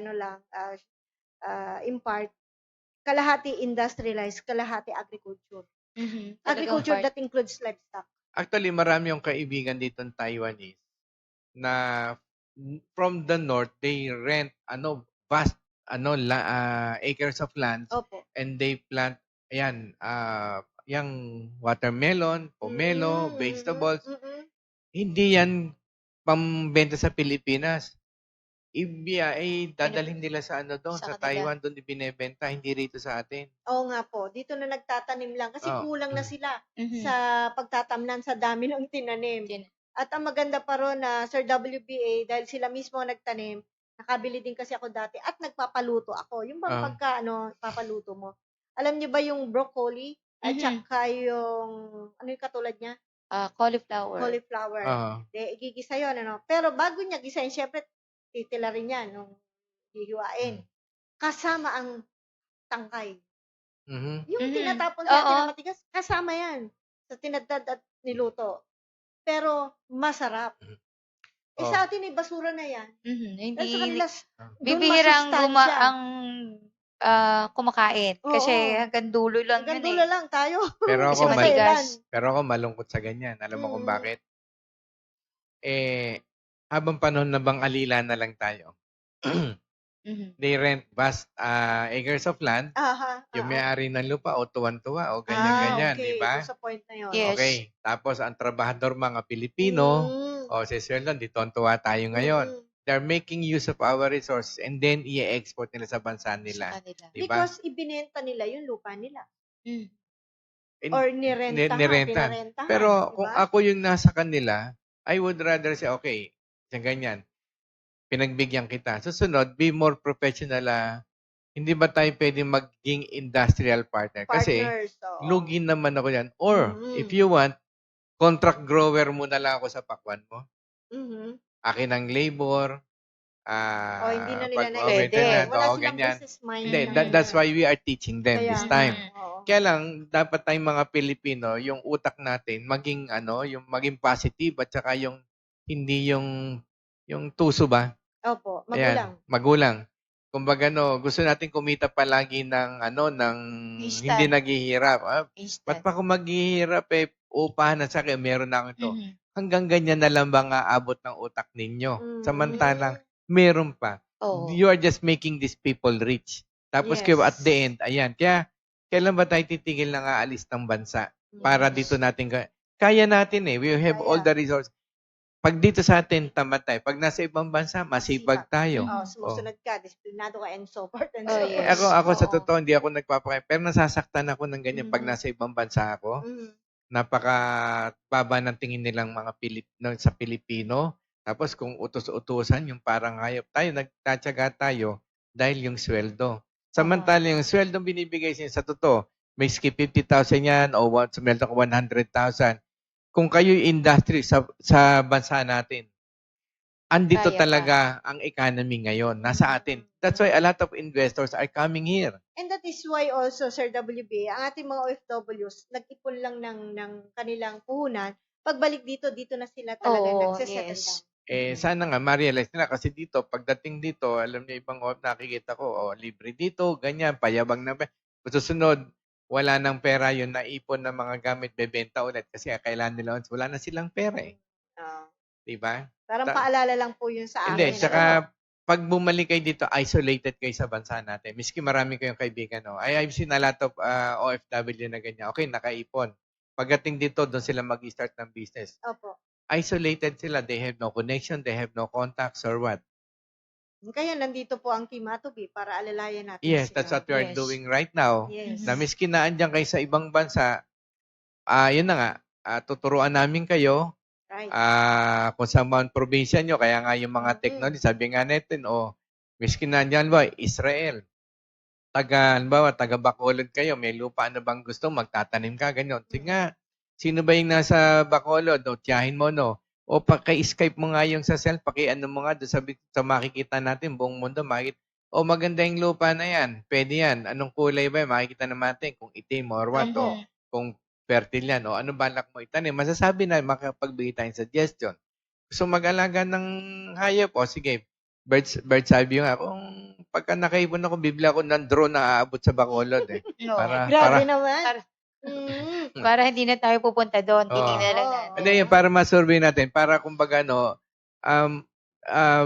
impart, kalahati industrialized, kalahati agriculture. Mhm. Agriculture Talagang that includes livestock. Actually, marami yung kaibigan dito ng Taiwanese na from the north, they rent vast acres of land Opo. and they plant yung watermelon, pomelo, vegetables. Hindi yan pambenta sa Pilipinas. Dadalhin nila sa doon, Sa sa kanila. Taiwan, doon ibinebenta, hindi rito sa atin. Oo nga po, dito na nagtatanim lang kasi Oo. kulang na sila Mhm. sa pagtatamnan sa dami ng tinanim. Tin- At ang maganda pa ron na Sir WBA, dahil sila mismo ang nagtanim, nakabili din kasi ako dati at nagpapaluto ako. Yung bang pagka papaluto mo. Alam niyo ba yung broccoli at Mhm. saka yung ano yung katulad niya? Cauliflower. Cauliflower. Oo. Igigisa yun, ano. Pero bago niya gisahin, syempre titila rin yan nung hihiwain. Kasama ang tangkay. Mhm. Yung Mhm. tinatapon sa atin Oo. na matigas, kasama yan sa tinadtad at niluto. Pero masarap. Oh. Sa atin basura na yan. Mhm. Pero sa Hindi, kanila, doon bibihirang masustansya. kumakain. Oo. Kasi hanggang dulo lang Hanggang yun dulo eh. lang tayo. Pero Kasi ako, matigas. pero ako malungkot sa ganyan. Alam mo kung Mm. bakit? Habang panahon na bang alila na lang tayo. Mhm. They rent vast acres of land. Aha. Yung may-ari ng lupa o tuwan-tuwa o ganyan-ganyan, Okay. di ba? Doon sa point na yun. Yes. Okay. Tapos ang trabahador mga Pilipino, o si Sirlon, di tuwan-tuwa tayo ngayon. They're making use of our resources and then i-export nila sa bansa nila. Sa kanila. Di ba? Because ibinenta nila yung lupa nila. Mm. Or nirentahan. Nirentahan. Pinarentahan. Pero diba? kung ako yung nasa kanila, I would rather say, okay, sa ganyan, pinagbigyan kita. Susunod, be more professional. Hindi ba tayo pwedeng maging industrial partner? Kasi, Partners. Oo. lugi naman ako yan. Or, Mhm. if you want, contract grower muna lang ako sa pakwan mo. Mhm. Akin ang labor. Hindi na nila Pwede. Wala Oo, silang ganyan. business mind. Hindi, na that's ganyan. why we are teaching them Kaya this nga, time. oo. Kaya lang, dapat tayong mga Pilipino, yung utak natin, maging yung maging positive at saka yung hindi yung tuso ba? Opo, Ayan, magulang. magulang. Kumbaga gusto natin kumita palagi ng Instant. hindi naghihirap. Ba't Instant. pa ako maghihirap upahan na sa akin, meron na ako ito. Mhm. Hanggang ganyan na lang ba nga abot ng utak ninyo? Mhm. Samantalang, meron pa. Oo. You are just making these people rich. Tapos Yes. kayo at the end, ayan. Kaya, kailan ba tayo titigil na nga alis ng bansa? Para Yes. dito natin, kaya natin We have all the resources. Pag dito sa atin, tamad tayo. Pag nasa ibang bansa, masipag tayo. Sumusunod ka, disiplinado ka, and so forth and Oh, so yes. forth. Ako sa Oo. totoo, hindi ako nagpapakaya. Pero nasasaktan ako ng ganyan pag Mhm. nasa ibang bansa ako. Mhm. Napaka-baba ng tingin nilang mga sa Pilipino. Tapos kung utos-utusan, yung parang hayop tayo, nagtatyaga tayo dahil yung sweldo. Samantala yung sweldo binibigay sa totoo, may skip 50,000 yan o sweldo ko 100,000. Kung kayo industry sa bansa natin, andito Kaya pa. talaga ang economy ngayon. Nasa atin. That's why a lot of investors are coming here. And that is why also, Sir WB, ang ating mga OFWs, nag-ipon lang ng kanilang puhunan. Pagbalik dito na sila talaga Oo, nagsisettle yes. down. Sana nga ma-realize nila kasi dito, pagdating dito, alam niyo ibang nakikita ko, libre dito, ganyan, payabang na. Susunod, wala nang pera yun, naipon ng mga gamit, bebenta ulit kasi kailangan nila, wala na silang pera Diba? Parang paalala lang po yun sa akin. Hindi, tsaka pag bumalik kayo dito, isolated kayo sa bansa natin. Miski marami kayong kaibigan. I've seen a lot of OFW na ganyan. Okay, nakaipon. Pagdating dito, doon sila mag-start ng business. Opo. Isolated sila. They have no connection. They have no contacts or what. Kaya nandito po ang Team Atubi para alalayan natin Yes, sila. that's what we are Yes. doing right now. Yes. Na miski na andyan kayo sa ibang bansa, yun na nga, tuturuan namin kayo Right. kung sa mga probinsya nyo, kaya nga yung mga technology, sabi nga natin, miski na andyan ba, Israel, taga Bacolod kayo, may lupa na bang gusto, magtatanim ka, ganyan. Sige nga, sino ba yung nasa Bacolod? Tiyahin mo, o paki-Skype mo nga yung sa cell, paki-ano mo nga doon sa makikita natin, buong mundo, makikita. Maganda yung lupa na yan. Pwede yan. Anong kulay ba? Makikita naman natin kung itim or what. O kung fertile yan. O ano balak mo itanim. Masasabi na makapagbigay tayong suggestion. Gusto mag-alaga ng hayop. O sige, birds sabi nga. Kung pagka nakaipon ako, bibili ako ng drone na aabot sa Bacolod. No. Grabe naman. Para hindi na tayo pupunta doon. Titingnan lang natin. Hindi, para ma-survey natin. Para kumbaga,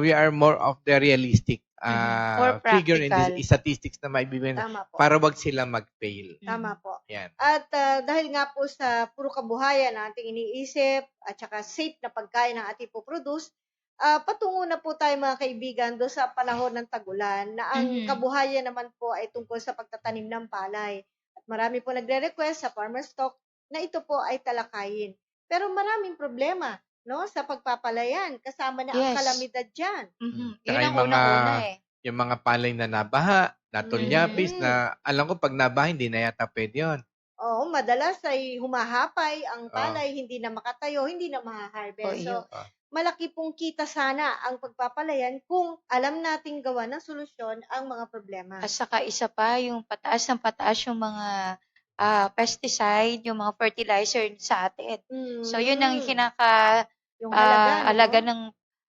we are more of the realistic. More figure in practical. the statistics na maibibigay Tama po. para wag sila mag-fail. Tama po. Yan. At dahil nga po sa puro kabuhayan na ating iniisip at saka safe na pagkain na ating po-produce, patungo na po tayo mga kaibigan doon sa panahon ng tagulan na ang kabuhayan naman po ay tungkol sa pagtatanim ng palay. At marami po nagre-request sa Farmer's Talk na ito po ay talakayin. Pero maraming problema, no, sa pagpapalayan. Kasama na ang Yes. kalamidad dyan. Yun Tsaka ang yung mga unang-una eh. yung mga palay na nabaha, natulyapis Mhm. na alam ko pag nabaha hindi na yata pwede yun. Oo, madalas ay humahapay ang palay, hindi na makatayo, hindi na maha-harvest. So, yun. malaki pong kita sana ang pagpapalayan kung alam nating gawa ng solusyon ang mga problema. At saka isa pa, yung pataas ng pataas yung mga pesticide, yung mga fertilizer sa atin. So, yun ang yung halaga, no? halaga ng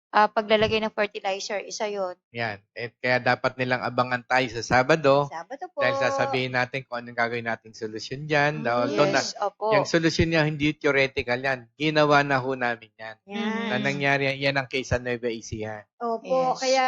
paglalagay ng fertilizer. Isa yun. Yan. Kaya dapat nilang abangan tayo sa Sabado Sabado po. dahil sasabihin natin kung anong gagawin nating solusyon dyan. Doon na, Yes, opo. yung solusyon niya hindi theoretical yan. Ginawa na ho namin yan. Yan. Na nangyari, yan ang case sa Nueva Ecija. Opo, Yes. kaya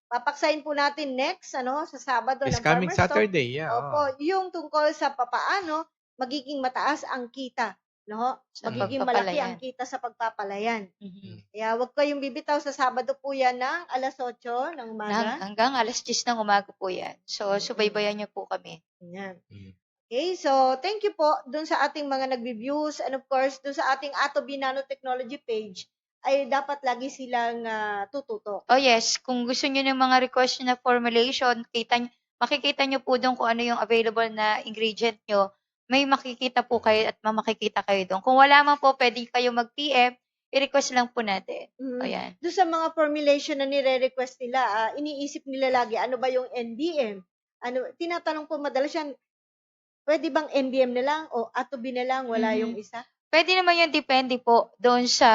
papaksayin po natin next, sa Sabado This ng coming Farmer's Talk. Saturday, yeah. Opo, yung tungkol sa papaano magiging mataas ang kita, no? Sa Magiging malaki pagpapalayan. ang kita sa pagpapalayan. Mhm. Kaya wag kayong bibitaw sa Sabado po yan ng alas 8 ng umaga. Hanggang alas 10 ng umaga po yan. So, subaybayan niyo po kami. Yan. Mm. Okay, so thank you po dun sa ating mga nagbe-views and of course dun sa ating Atobi Nanotechnology page ay dapat lagi silang tututok. Oh yes, kung gusto niyo ng mga request na formulation, makikita niyo po doon kung ano yung available na ingredient niyo. May makikita po kayo at makikita kayo doon. Kung wala man po, pwede kayo mag-PM, i-request lang po natin. Ayan. Doon sa mga formulation na nire-request nila, iniisip nila lagi, ano ba yung NDM? Tinatanong po madalas yan, pwede bang NDM na lang o Atobi na lang, wala yung isa? Pwede naman yun, depende po doon sa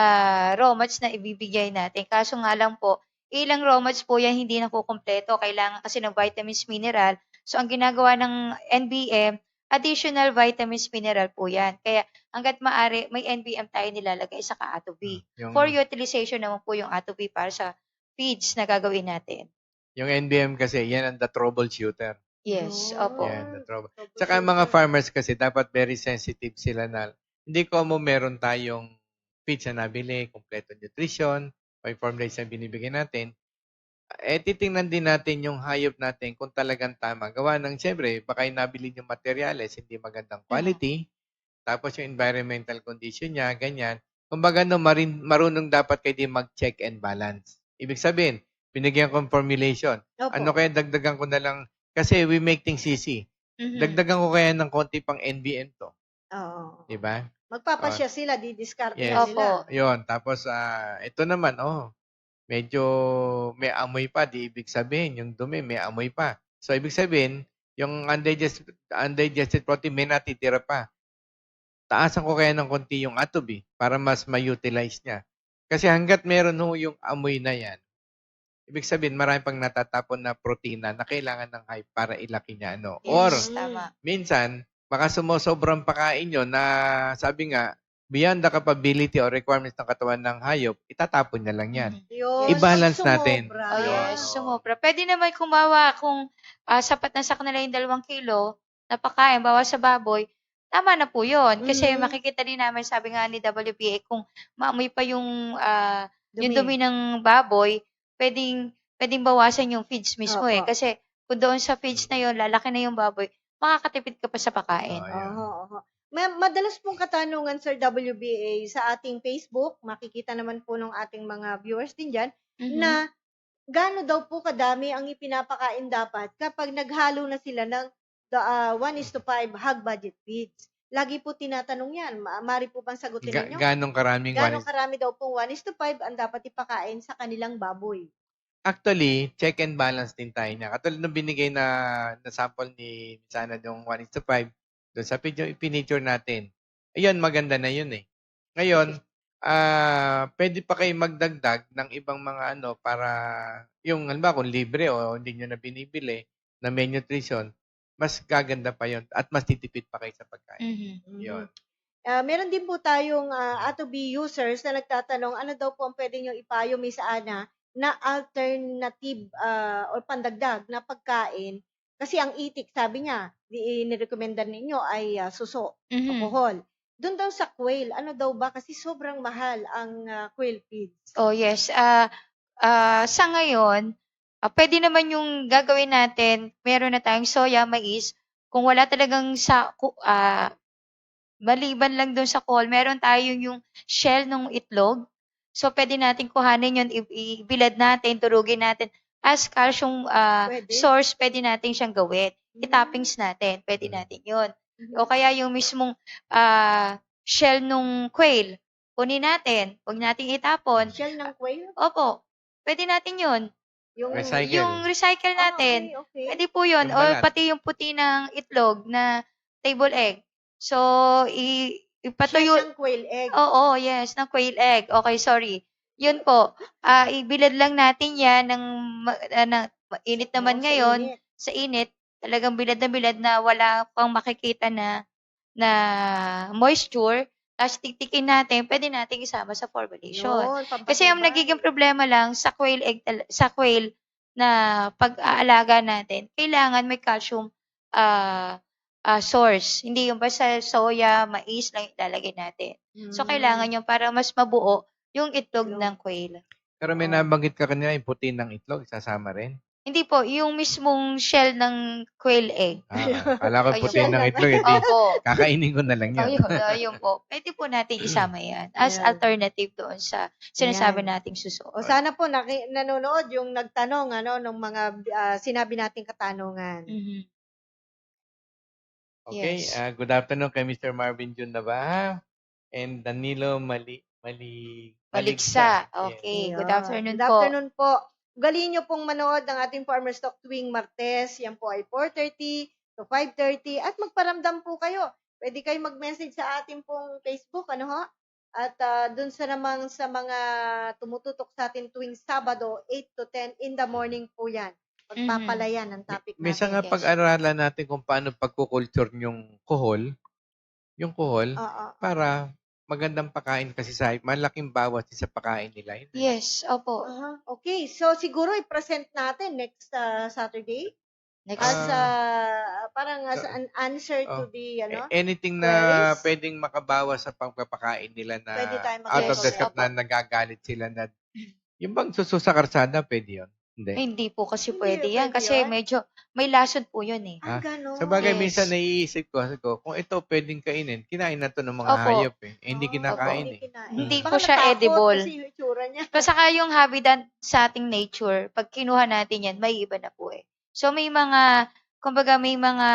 raw mats na ibibigay natin. Kaso nga lang po, ilang raw mats po yan hindi na po kompleto. Kailangan kasi ng vitamins, mineral. So, ang ginagawa ng NBM, additional vitamins, mineral po yan. Kaya, hanggat maaari, may NBM tayo nilalagay sa Atobi. For utilization naman po yung Atobi para sa feeds na gagawin natin. Yung NBM kasi, yan ang the troubleshooter. Yes, Oh. opo. Yan, the trouble. Tsaka ang mga farmers kasi, dapat very sensitive sila na hindi ko meron tayong feeds na nabili, kompleto nutrition, o yung formulation na binibigyan natin. Titingnan din natin yung hayop natin kung talagang tama. Gawa ng, siyempre, baka yung nabili yung materials, hindi magandang quality. Tapos yung environmental condition niya, ganyan. Kumbaga, marunong dapat kayo din mag-check and balance. Ibig sabihin, binigyan ko ng formulation. Opo. Ano kaya dagdagan ko na lang? Kasi we make things easy. Dagdagan ko kaya ng konti pang NBM to. Oo. Diba? Magpapasya sila, di-discard Yes. na Opo. nila. Yun. Tapos, ito naman, medyo may amoy pa. Di ibig sabihin, yung dumi may amoy pa. So, ibig sabihin, yung undigested protein may natitira pa. Taasan ko kaya ng konti yung Atobi para mas ma-utilize niya. Kasi hanggat meron yung amoy na yan, ibig sabihin, marami pang natatapon na protina na kailangan ng hype para ilaki niya. Or, Yes, tama. minsan, baka sumusobrang pakain nyo na sabi nga, beyond the capability or requirements ng katawan ng hayop, itatapon niya lang yan. Yun, I-balance pag natin. sumobra. Oh, yes, Oo. sumobra. Pwede naman kumawa kung sapat na sa kanila yung 2 kilo na pakain, bawa sa baboy, tama na po yun. Kasi makikita din namin, sabi nga ni WPA, kung maamoy pa yung dumi ng baboy, pwedeng bawasan yung feeds mismo Opo. Kasi kung doon sa feeds na yun, lalaki na yung baboy, makakatipid ka pa sa pakain. Ayan. Oo. Madalas pong katanungan, Sir WBA, sa ating Facebook, makikita naman po ng ating mga viewers din dyan, na gaano daw po kadami ang ipinapakain dapat kapag naghalo na sila ng 1:5 hog budget feeds. Lagi po tinatanong yan. Mari po bang sagutin ninyo? Ganong karaming Gaano karami daw pong 1:5 ang dapat ipakain sa kanilang baboy? Actually, check and balance din tayo niya. Katulad nung binigay na sample ni Sana yung 1:5, doon sa piniture natin. Ayun, maganda na yun eh. Ngayon, pwede pa kayo magdagdag ng ibang mga para yung, halimbawa, kung libre o hindi nyo na binibili na may nutrition, mas gaganda pa yun at mas titipid pa kayo sa pagkain. Yun. Meron din po tayong Atobi users na nagtatanong, ano daw po ang pwede nyo ipayo, Miss Ana, na alternative or pandagdag na pagkain kasi ang itik sabi niya, inirekomenda ninyo ay suso, Mhm. alcohol. Doon daw sa quail, ano daw ba? Kasi sobrang mahal ang quail feeds. Oh, yes. Sa ngayon, pwede naman yung gagawin natin, meron na tayong soya, mais. Kung wala talagang maliban lang doon sa call, meron tayong yung shell ng itlog. So, pwede natin kuhanin yun, ibilad natin, durugin natin. As calcium Pwede. source, pwede natin siyang gawin. Mm. I-toppings natin, pwede natin yun. Mhm. O kaya yung mismong shell nung quail, kunin natin, huwag nating itapon. Shell ng quail? Opo, pwede natin yun. Yung Recycle. Yung recycle natin. Okay. Pwede po yun. Yung O balat. pati yung puti ng itlog na table egg. So, Shell ipatuyo. ng quail egg. Oo, yes, ng quail egg. Okay, sorry. Yun po. Ibilad lang natin yan ng init naman Oo, sa ngayon. init. Sa init. Talagang bilad na wala pang makikita na moisture. Tapos titikin natin, pwede natin isama sa formulation. Yun, Kasi ang pampatibay. nagiging problema lang sa quail egg, sa quail na pag-aalaga natin, kailangan may calcium source. Hindi yung basta soya, mais lang ilalagay natin. So, kailangan yung para mas mabuo yung itlog ng quail. Pero may nabanggit ka kanina, yung puti ng itlog, isasama rin. Hindi po, yung mismong shell ng quail egg. Kala ko Ayun. puti ng itlog, edi Opo. kakainin ko na lang yun. Ayun po. Pwede po natin isama yan as Ayan. alternative doon sa sinasabi nating suso. O sana po nanonood yung nagtanong nung mga sinabi nating katanungan. Mhm. Okay, Yes. good afternoon kay Mr. Marvin Jun Nabaha and Danilo Maligsa. Yes. Okay. Ayun. Good afternoon Good po. afternoon po. Ugaliin niyo pong manood ng ating Farmers Talk tuwing Martes. Yan po ay 4:30 to 5:30 at magparamdam po kayo. Pwede kayo mag-message sa ating pong Facebook, ano ho? At dun sa mga tumututok sa atin tuwing Sabado, 8 to 10 in the morning po yan. Pagpapalayan ang topic Minsan nga natin. Yes. pag-aralan natin kung paano pagkukulture yung kuhol, Oo. para magandang pakain kasi sa malaking bawas sa pakain nila. Yun. Yes. Opo. Okay, so siguro i-present natin next Saturday Next. as parang as an answer to the Anything na queries? pwedeng makabawas sa pagpapakain nila na Pwede tayo out of the mag-yes. shop na nagagalit sila na yung bang suso sa karsada, pwede yun? Hindi. Hindi po kasi Hindi pwede yan. pwede Kasi yun? medyo may lasod po yun eh. Ganon. Sa bagay, Yes. minsan naiisip ko, kung ito pwedeng kainin, kinain na to ng mga Opo. hayop eh. Hindi kinakain eh. Hindi Baka po siya natakot edible. Kasi yung itsura niya. Kasi saka yung habitat sa ating nature, pag kinuha natin yan, may iba na po eh. So may mga, kumbaga may mga,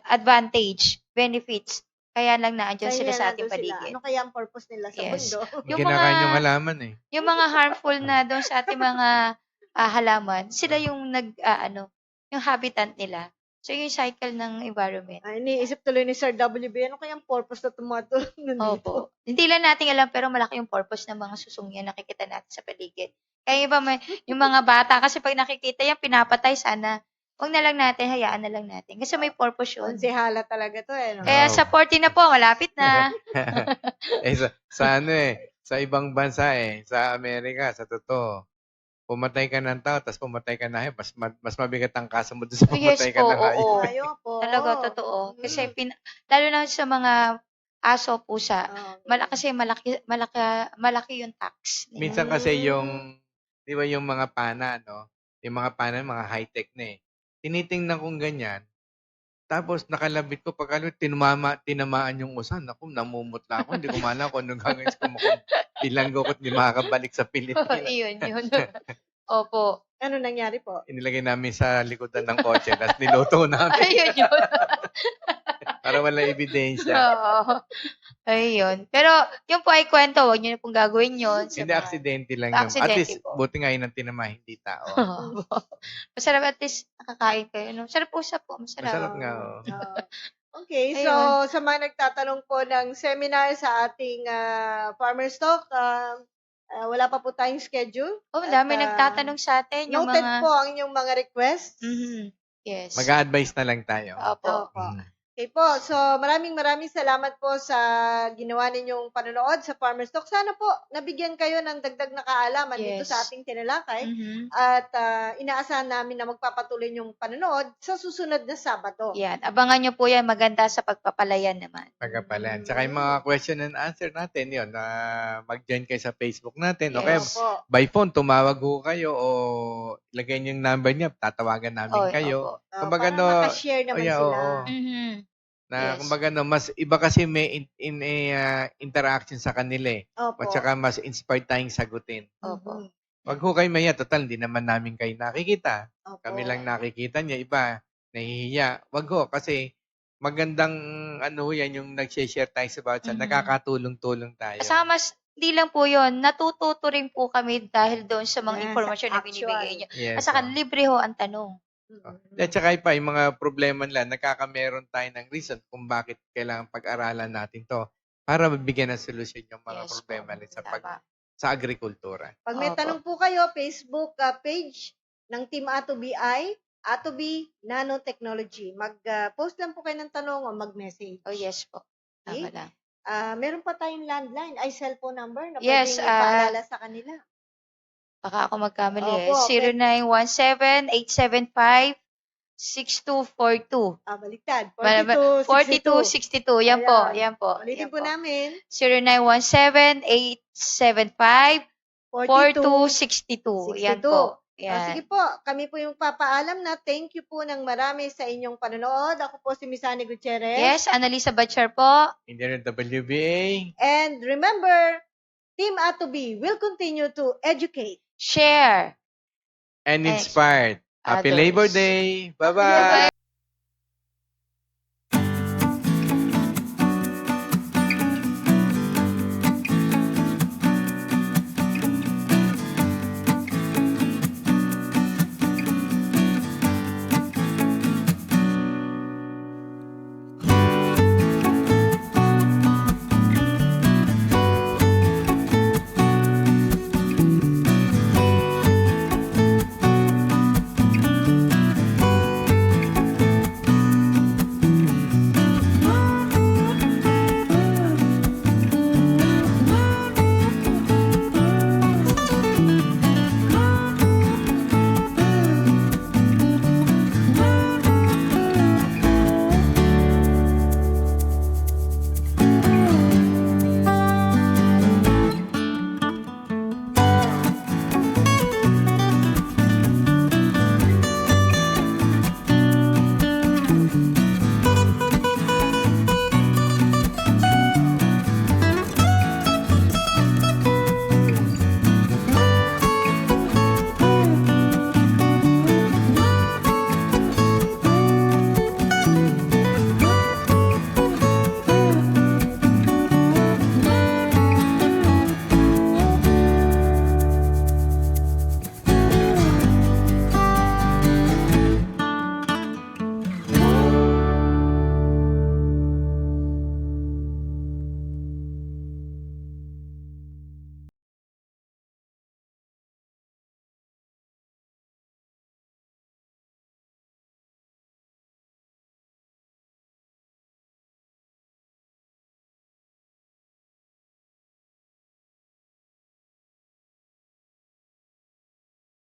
advantage, benefits. Kaya lang naandyan sila sa ating paligid. Ano kaya ang purpose nila sa Yes. mundo? Yung Kinakain mga- yung halaman eh. Yung mga harmful na doon sa ating mga halaman, sila yung yung habitat nila. So yung cycle ng environment. Iniisip tuloy ni Sir WB, ano kaya ang purpose na tumatulong nandito? Opo. Hindi lang natin alam pero malaki yung purpose ng mga susong yan nakikita natin sa paligid. Kaya iba yung mga bata kasi pag nakikita yan, pinapatay sana. Huwag na lang natin, hayaan na lang natin. Kasi may purpose yun. Konsehala talaga to eh. No? Kaya sa 40 na po, malapit na. Sa ibang bansa sa Amerika, sa totoo, pumatay ka ng tao, tapos pumatay ka na hayop, mas mabigat ang kaso mo doon sa Yes pumatay ka po, ng hayop. oo. Ayun po. Talaga, totoo. Kasi lalo na sa mga aso, pusa, kasi malaki yung tax. Minsan kasi di ba yung mga pana, no? Yung mga pana, mga high-tech na eh. Tinitingnan kong ganyan, tapos nakalabit ko, pagkalabit, tinamaan yung usan. Ako, namumutla ako, hindi ko malam kung anong gagawin ko. Bilanggo ko at hindi makakabalik sa Pilipinas. Yun. Opo. Ano nangyari po? Inilagay namin sa likodan ng kotse, tapos niluto namin Ayun. para wala ebidensya. Oo. Ayun. Pero, yung po ay kwento, huwag nyo na pong gagawin yun. Hindi, aksidente lang yun. At Aksidente least, po. buti nga yun ang tinama, hindi tao. Masarap at least nakakain kayo. No? Masarap po siya po. Masarap nga, oh. Okay, so Ayun. sa mga nagtatanong po ng seminar sa ating Farmers Talk, wala pa po tayong schedule. Oh, At, dami nagtatanong sa atin. Yung Noted mga... po ang inyong mga requests. Mhm. Yes. Mag-a-advise na lang tayo. Opo. Opo. Okay po. So, maraming salamat po sa ginawa ninyong panonood sa Farmer's Talk. Sana po nabigyan kayo ng dagdag na kaalaman dito Yes. sa ating tinalakay. Mhm. At inaasahan namin na magpapatuloy yung panonood sa susunod na Sabado. Yan. Abangan nyo po yan. Maganda sa pagpapalayan naman. Pagkapalan. Tsaka yung mga question and answer natin, yun, mag-join kayo sa Facebook natin. Yes. Okay, Opo. by phone, tumawag ho kayo o ilagay niyo yung number niya, tatawagan namin kayo. Opo. Kumbaga, Para makashare naman yeah, sila. oo. Mhm. Na Yes. kumbaga mas iba kasi may interaction sa kanila eh. Opo. At saka mas inspired tayong sagutin. Opo. Mhm. Wag ho kayo mahiya, total hindi naman namin kayo nakikita. Opo. Kami lang nakikita niya, iba nahihiya. Wag ho kasi magandang ano yan yung nag-share tayo sa bawat isa. Mhm. Nakakatulong-tulong tayo. Saka mas, di lang po yun, natututo rin po kami dahil doon sa mga Yes, impormasyon na actual. binibigay nyo. Yes. At saka libre ho ang tanong. Mhm. At saka pa, yung mga problema nila, nakakameron tayo ng reason kung bakit kailangan pag-aralan natin to para mabigyan ng solusyon yung mga Yes problema po. nila Tama. sa agrikultura. Pag may Opo. tanong po kayo, Facebook page ng Team Ato BI, Ato B Nanotechnology. Mag-post lang po kayo ng tanong o mag-message. Oh, yes po. Tama Okay? lang. Meron pa tayong landline, ay cellphone number na Yes, pwedeng ipaalala sa kanila. Baka ako magkamali Opo, 0917-875-6242. Baliktad. 4262. Yan po. Ayan. Yan po. Ulitin Yan po namin. 0917-875-4262. Yan po. Sige Yan. po, kami po yung papaalam na thank you po ng marami sa inyong panonood. Ako po si Miss Annie Gutierrez. Yes, Annalisa Batcher po. Engineer WBA. And remember, Team Ato B will continue to educate. Share. And inspired. Happy Others. Labor Day. Happy Labor Bye-bye.